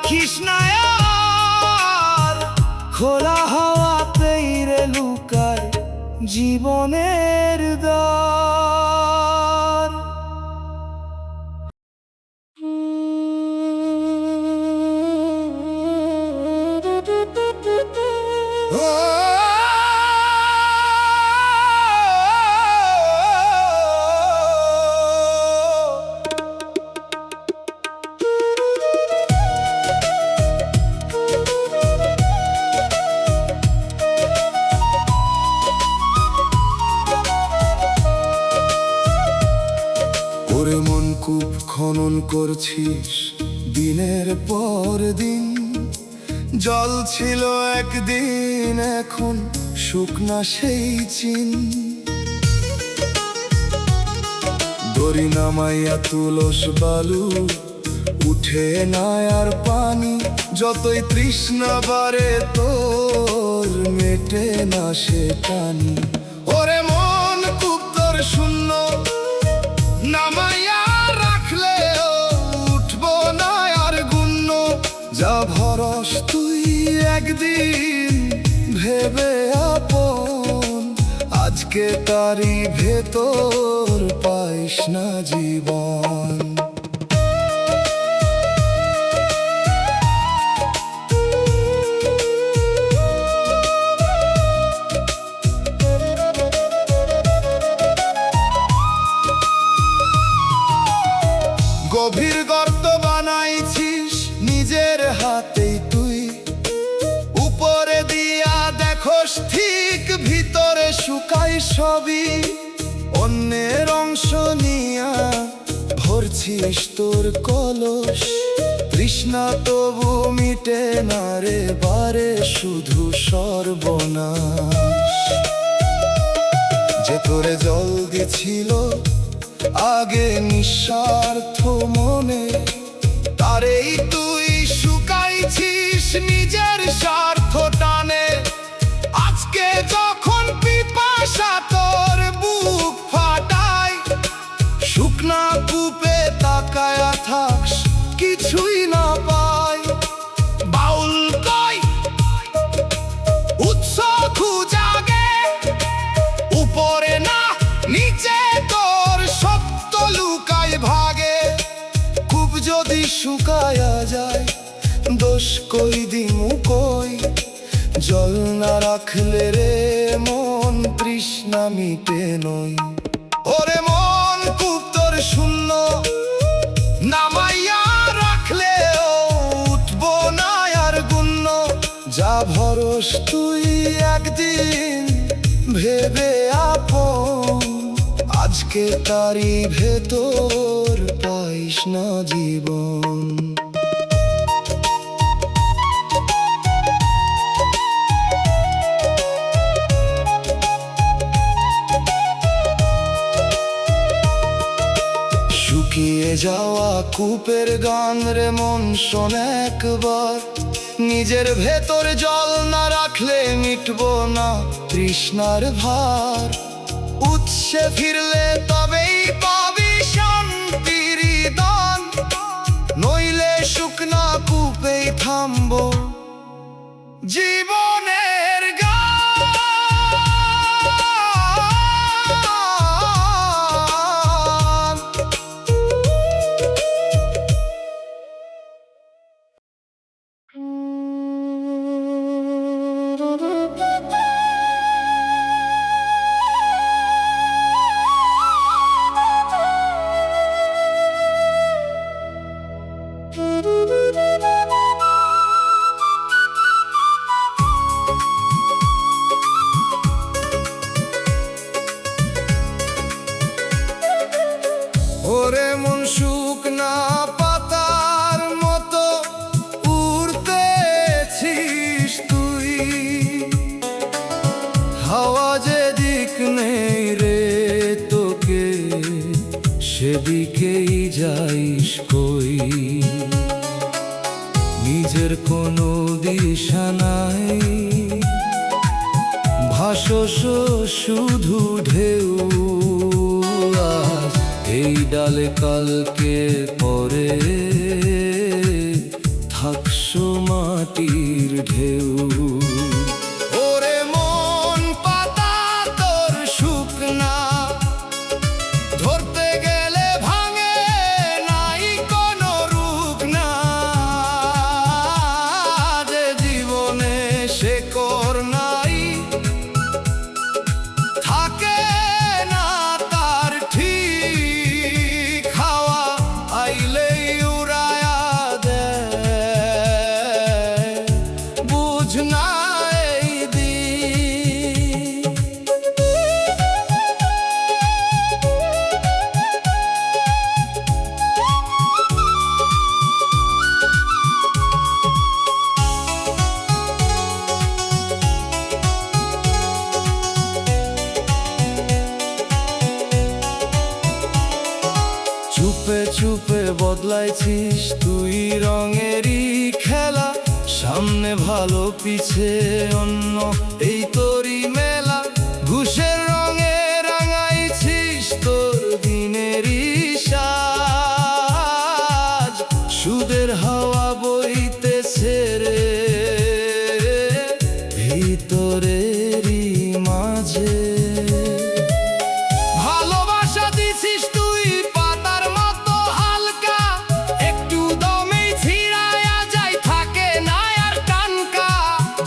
রাখিস না আর, খোলা হাওয়াতেই রে লুকায় জীবনের দ্বার। ওরে মন কূপ খনন করছিস দিনের পর দিন, জল ছিল একদিন এখন শুকনা সেই চিন। দড়ি নামাইয়া তুলস বালু, উঠে না আর পানি, যতই তৃষ্ণা বাড়ে তোর মেটে না সে টানি। ওরে মন কূপ তোর শূন্য, নামাইয়া রাখলেও উঠবো না আর গুণ্য। যা ভরস তুই একদিন ভেবে আপন, আজকে তারই ভেতর পাইস না জীবন। গভীর গর্ত বানাইছিস নিজের হাতেই তুই, উপরে দিয়া দেখোস ঠিক ভিতরে শুকাই সবই। অন্যের অংশ নিয়া ভরছিস তোর কলস, তৃষ্ণা তবু মিটে না রে বারে, শুধু সর্বনাশ। যে তোরে জল দিছিল আগে নিঃস্বার্থ মনে, তারেই তুই শুকাইছিস নিজের স্বার্থ টানে। আজকে যখন পিপাসা তোর বুক ফাটায়, শুকনা কূপে তাকায়া থাকস কিছুই না পাই। বাউল কই উৎস খুঁজাগে, উপরে না নিচে তোর সত্য লুকায় ভাগে। কূপ যদি শুকায়া যায় দোষ কই দিমু কই, জল না রাখলে রে মন তৃষ্ণা মিটে নই। ওরে মন কূপ তোর শূন্য, নামাইয়া রাখলেও উঠবো না আর গুণ্য। যা ভরস তুই একদিন ভেবে আপন, আজকে তারই ভেতর পাইস না জীবন। শুকিয়ে যাওয়া কূপের গান রে মন শোন একবার, নিজের ভেতর জল না রাখলে মিটবো না তৃষ্ণার ভার। উৎসে ফিরলে তবেই পাবি শান্তির দান, নইলে শুকনা কূপেই থামবো জীবনের গান। ওরে মন শুকনা পাতার মতো উড়তেছিস তুই, হাওয়া যে দিক নেই রে তোকে সেদিকেই যাইস কই। নিজের কোনো দিশা নাই, ভাসস শুধু ঢেউ। এই ডালে কালকে পরে থাকসো মাটির ঢেউ। ওরে মন পাতা তোর শুকনা, ধরতে গেলে ভাঙে নাই কোনো রূপ না। যে জীবনে শেকড় নাই, থাকে না তার ঠিক, হাওয়া আইলেই উড়ায়া দেয়, বুঝ না এই দিন। চুপে চুপে বদলাইছিস তুই রঙেরই খেলা, সামনে ভালো পিছে অন্য এই তোরই মেলা। ঘুষের রঙে রাঙাইছিস তোর দিনেরই সাজ, সুদের হাওয়া বইতেছে রে ভিতরেরই মাঝে। ভালোবাসা দিছিস তুই পাতার মতো হালকা, একটু দমেই ছিড়ায়া যায়, থাকে না আর টানকা।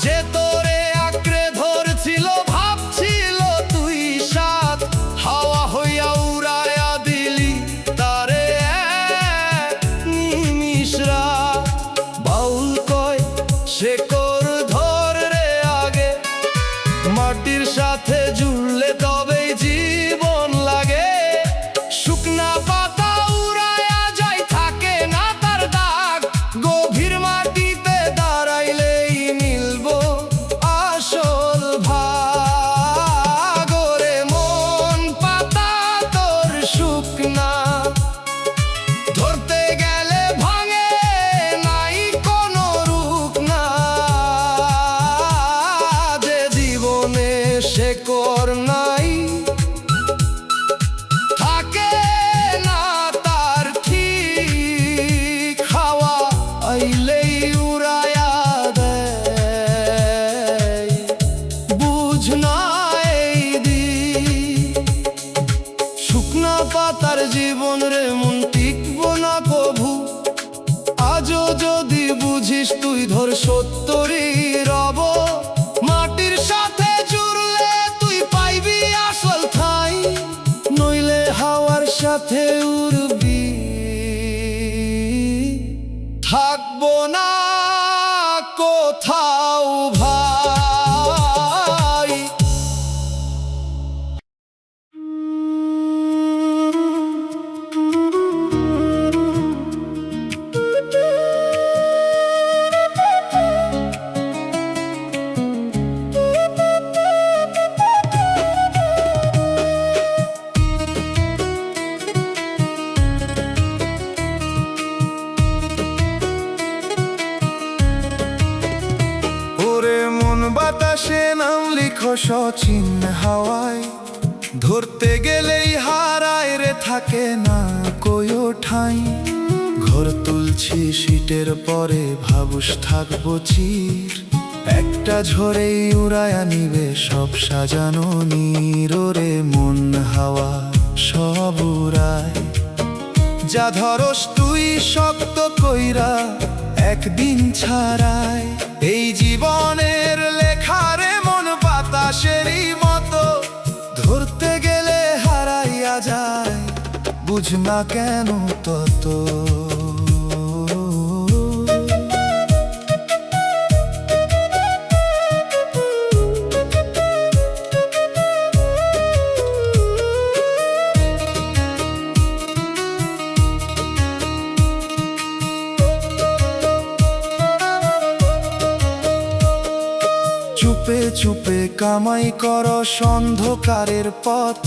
যে তোরে আঁকড়ে ধরছিল ভাবছিল তুই সাথ, হাওয়া হইয়া উড়ায়া দিলি তারে এক নিমিষ রাত। বাউল কয় শেকড় ধর রে আগে, মাটির সাথে জুড়লে তবেই জীবন লাগে। শুকনা পাতা উড়ায়া যায়, থাকে না তার দাগ, গভীর মাটিতে দাঁড়াইলেই মিলবো আসল ভাগ। ওরে মন পাতা তোর শুকনা, ধরতে গেলে ভাঙে নাই কোনো রূপ না। যে জীবনে শেকড় নাই, থাকে না তার ঠিক, হাওয়া আইলেই উড়ায়া দেয়, বুঝ না এই দিন। শুকনা পাতার জীবন রে মন টিকবো না কভু, আজও যদি বুঝিস তুই ধর সত্যরই রব। মাটির সাথে জুড়লে তুই পাইবি আসল ঠাই, নইলে হাওয়ার সাথে উড়বি, থাকবো না কোথাও ভাই। ওরে মন বাতাসে নাম লিখো সচিন হাওয়ায়, ধরতে গেলেই হারায় রে, থাকে না কোয়ো ঠাই। ঘর তুলছি শীতের পরে ভাবুস থাকবো চির, একটা ঝড়েই উড়ায়া নিবে সব সাজানো নীর। ওরে মন হাওয়া সব উড়ায়, যা ধরস তুই শক্ত কইরা একদিন ছাড়াই। এই জীবনের লেখারে মন বাতাসেরই মতো, ধরতে গেলে হারাইয়া যায়, বুঝ না কেন তত। চুপে চুপে কামাই করো অন্ধকারের পথ,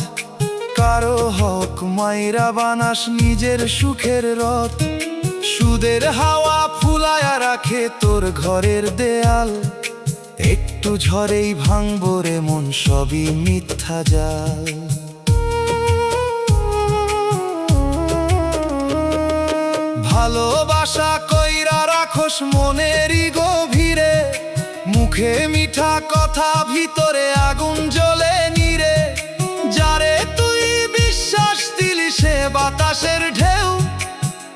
কারো হক মাইরা বানাস নিজের সুখের রথ। সুদের হাওয়া ফুলায়া রাখে তোর ঘরের দেয়াল, একটু ঝড়েই ভাঙবো রে মন সবই মিথ্যা জাল। ভালোবাসা কইরা রাখোস মনেরই গভীরে, মুখে মিঠা কথা ভিতরে আগুন জ্বলে নিরে। যারে তুই বিশ্বাস দিলি সে বাতাসের ঢেউ,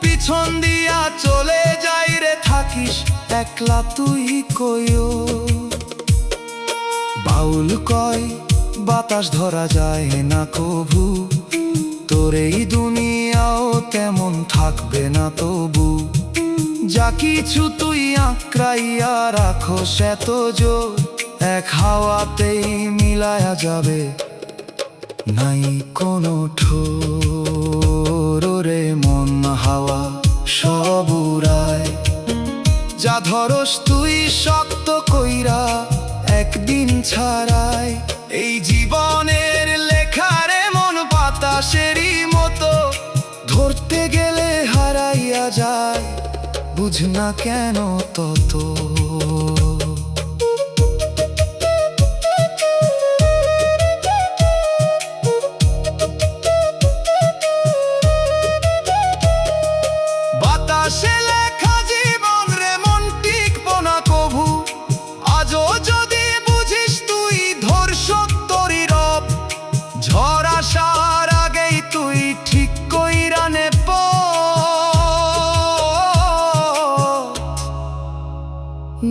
পিছন দিয়া চলে যাই রে, থাকিস একলা তুই কইও। বাউল কয় বাতাস ধরা যায় না কভু, তোর এই দুনিয়াও তেমন থাকবে না তবু। যা কিছু তুই আঁকড়াইয়া রাখোস এত জোর, এক হাওয়াতেই মিলায়া যাবে নাই কোনো ঠোর। রে মন হাওয়া সব উড়ায়, যা ধরস তুই শক্ত কইরা একদিন ছাড়াই। এই জীবনের লেখারে মন বাতাসেরই মতো, ধরতে গেলে হারাইয়া যায়, বুঝ না কেন তত। বাতাসে লেখা জীবন রে মন টিকবো না কভু, আজও যদি বুঝিস তুই ধর সত্যরি রব। ঝড় আসার আগেই তুই ঠিক কইরা নে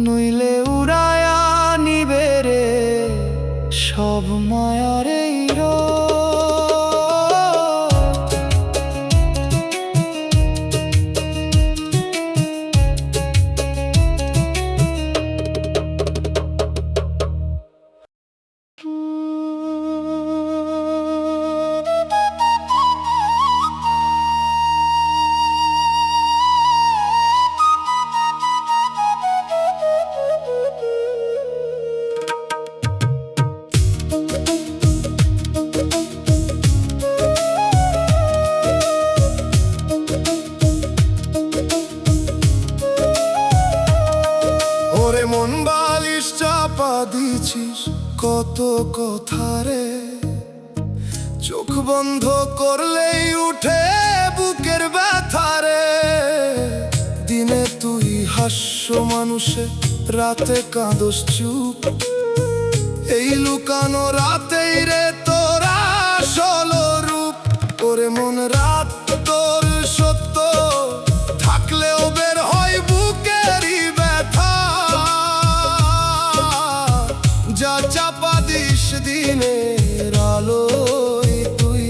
নইলে উড়ায়া নিবে রে সব মায়ার এই রব। ওরে মন বালিশ চাপা দিছিস কত কথা রে, চোখ বন্ধ করলেই উঠে বুকের ব্যথা রে। দিনে তুই হাস্য মানুষে, রাতে কাঁদস চুপ, এই লুকানো রাতেই রে তোরা আসল রূপ। ওরে মন রাত তোর সত্য থাকলেও বের হয় বুকেরই ব্যথা, যা চাপা দিস দিনের আলোয় তুই,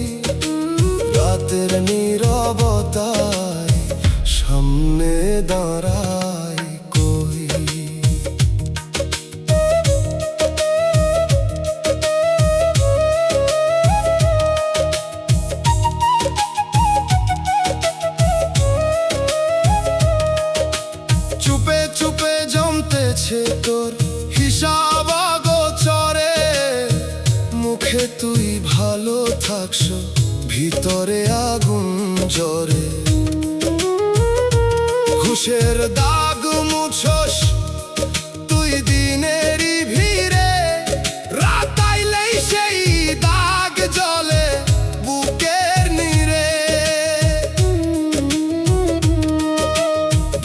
রাতের নীরবতায় সামনে দাঁড়াই কই। চুপে চুপে জমতেছে তোর হিসাব গোচরে, মুখে তুই ভালো থাকস ভিতরে আগুন জ্বরে। ঘুষের দাগ মুছস তুই দিনেরই ভিড়ে, রাত আইলেই সেই দাগ জ্বলে বুকের নীরে।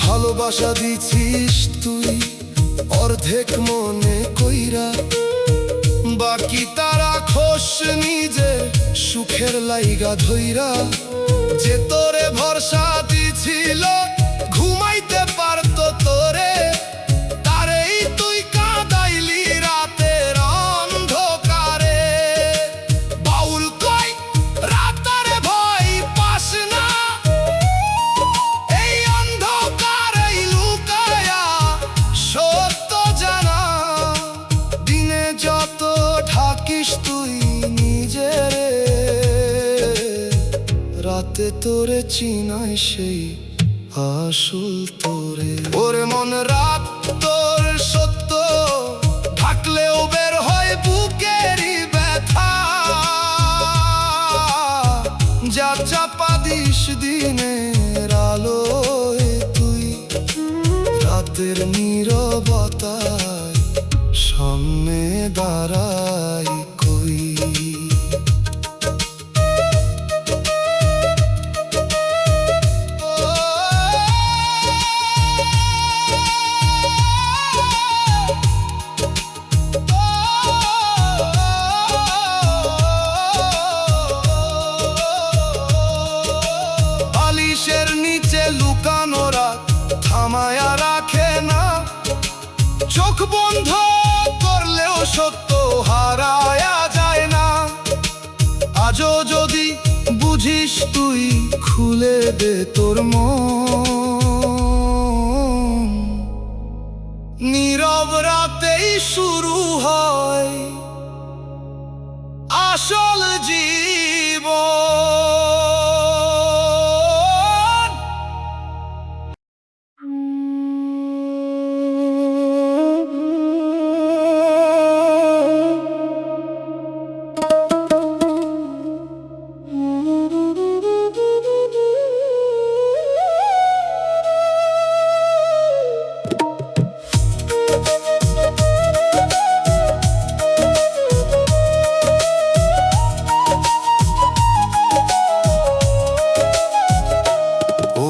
ভালোবাসা দিছিস তুই অর্ধেক মনে কইরা, বাকি তারা খোস নিজে সুখের লাইগা ধইরা। যে তোরে ভরসা দিছিল ঘুমাইতে পারতো তোরে, তারেই তুই কাঁদাইলি রাতের অন্ধকারে। বাউল কয় রাতারে ভয় পাস না, এই অন্ধকারেই লুকায়া সত্য জানা। দিনে যত ঢাকিস তুই নিজেরে, রাতে তোরে চিনাই সেই আসল তোরে। ওরে মন রাত তোর সত্য ঢাকলেও বের হয় বুকেরই ব্যথা, যা চাপা দিস দিনের আলোয় তুই, রাতের নীরবতায় সামনে দাঁড়াই কই। খুলে দে তোর মন। নীরব রাতেই শুরু হয় আসল জীবন।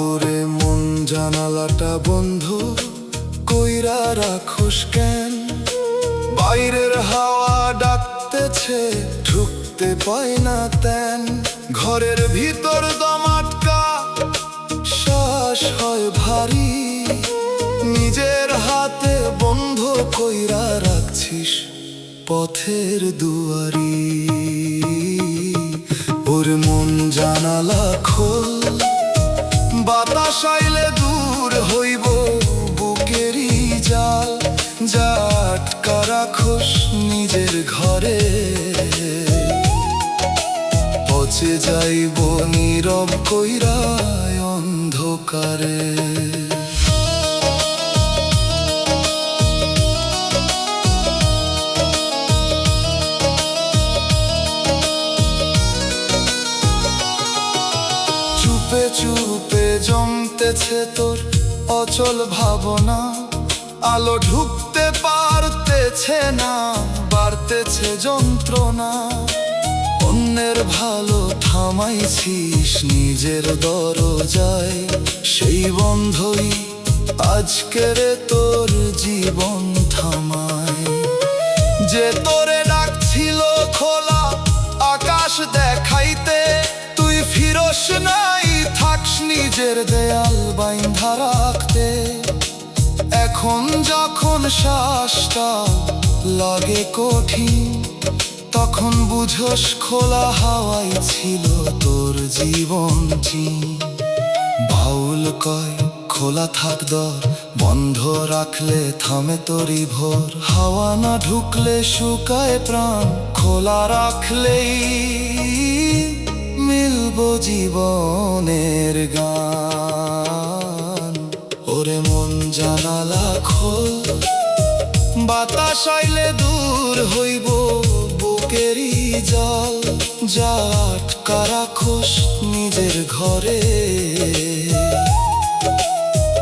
ওরে মন জানালাটা বন্ধ কইরা রাখোস কেন? বাইরের হাওয়া ডাকতেছে ঢুকতে পায় না তেন। ঘরের ভিতর দম আটকা শ্বাস হয় ভারী, নিজের হাতে বন্ধ কইরা রাখছিস পথের দুয়ারি। ওরে মন জানালা খোল, বাতাস আইলে দূর হইব বুকেরই জাল। যা আটকা রাখোস নিজের ঘরে, পচে যাইব নীরব কইরা অন্ধকারে। চুপে চুপে জমতেছে তোর অচল ভাবনা, আলো ঢুকতে পারতেছে না, বাড়তেছে যন্ত্রণা। অন্যের ভালো থামাইছিস নিজের দরজায়, সেই বন্ধই আজকের তোর জীবন থামায়। যে তোরে ডাকছিল খোলা আকাশ দেখাইতে, তুই ফিরস নাই, থাকস নিজের দেয়াল বাইন্ধা রাখতে। এখন যখন শ্বাসটা লাগে কঠিন, তখন বুঝোস খোলা হাওয়াই ছিল তোর জীবন চিন। বাউল কয় খোলা থাক দর, বন্ধ রাখলে থামে তোরই ভোর। হাওয়া না ঢুকলে শুকায় প্রাণ, খোলা রাখলেই মিলব জীবনের গান। ওরে মন জানালা খোল, বাতাস আইলে দূর হইব বুকেরই জল। যা আটকা রাখোস নিজের ঘরে,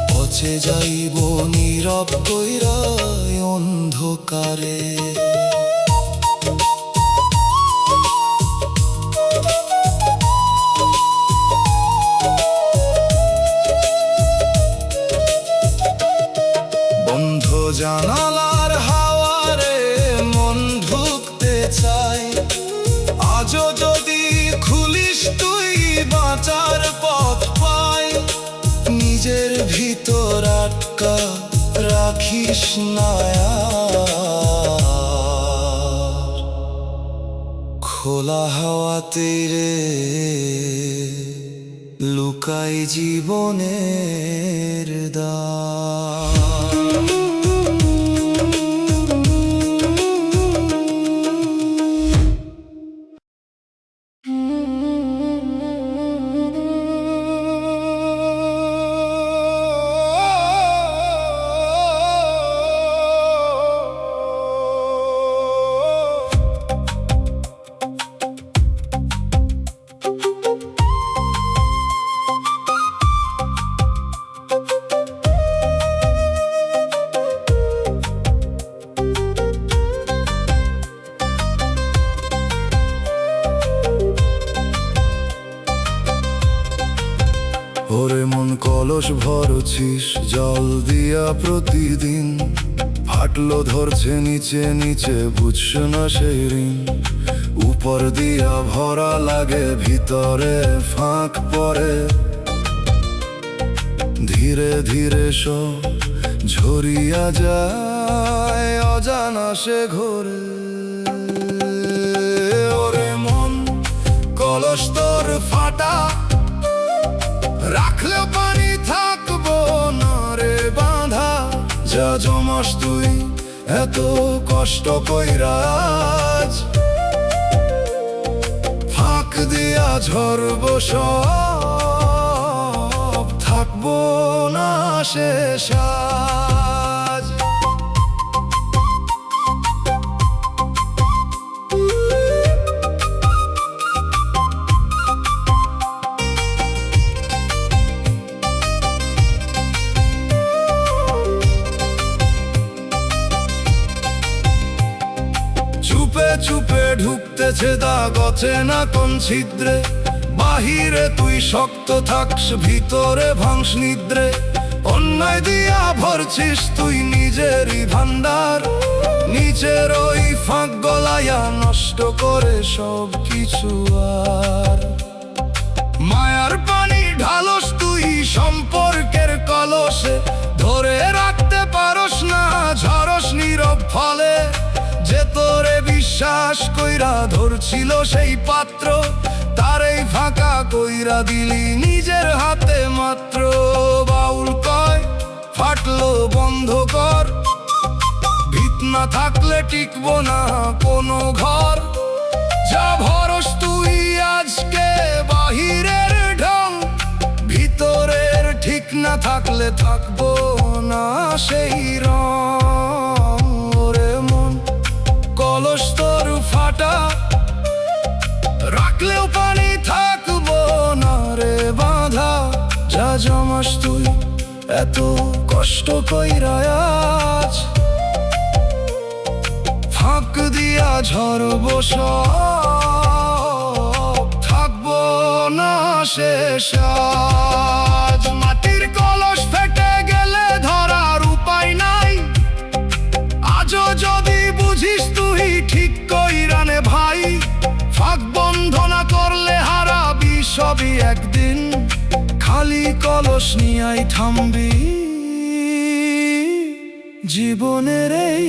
পচে যাইব নীরব কইরা অন্ধকারে। বন্ধ জানালার হাওয়ারে মন ঢুকতে চাই, আজও যদি খুলিস তুই বাঁচার পথ পাই। নিজের ভিতর আটকা রাখিস না আর, খোলা হাওয়াতে রে লুকাই জীবনের দ্বার। ওরে মন কলস ভরছিস জল দিয়া প্রতিদিন, ফাটলো ধরছে নিচে নিচে বুঝছ না সেই ঋণ। উপর দিয়া ভরা লাগে ভিতরে ফাঁক পড়ে, ধীরে ধীরে সব ঝরিয়া যায় অজানা সে ঘরে। ওরে মন কলস তোর ফাটা, রাখলেও পানি থাকবো না রে বাঁধা, যা জমাস তুই এত কষ্ট কইরা আজ। ফাঁক দিয়া ঝরবো সব, থাকবো না শেষ আজ। চুপে চুপে ঢুকতেছে দাগ অচেনা কোন ছিদ্রে, বাহিরে তুই শক্ত থাকস, ভিতরে ভাঙস নিদ্রে। অন্যায় দিয়া ভরছিস তুই নিজেরই ভান্ডার, নিচের ওই ফাঁক গলাইয়া নষ্ট করে সব কিছু। আর মায়ার পানি ঢালস তুই সম্পর্কের কলসে, ধরে রাখতে পারস না, ঝরস নীরব ফলে। যে তোরে বিশ্বাস কইরা ধরছিল সেই পাত্র, তারেই ফাঁকা কইরা দিলি নিজের হাতে মাত্র। বাউল কয় ফাটলো বন্ধ কর, ভিত না থাকলে টিকবো না কোনো ঘর। যা ভরস তুই আজকে বাহিরের ঢং, ভিতরের ঠিক না থাকলে থাকবো না সেই রং। ওরে মন কলস তোর ফাটা, রাখলেও পানি থাকবো না রে বাঁধা। যা জমাস তুই এত কষ্ট কইরা আজ, ফাঁক দিয়া ঝরবো সব, থাকবো না শেষ আজ। মাটির কলস ফেটে গেলে ধরার উপায় নাই, আজও যদি বুঝিস তুই ঠিক কইরা নে ভাই। ফাঁক বন্ধ না করলে হারাবি সবই একদিন, খালি কলস নিয়াই থামবি জীবনের এই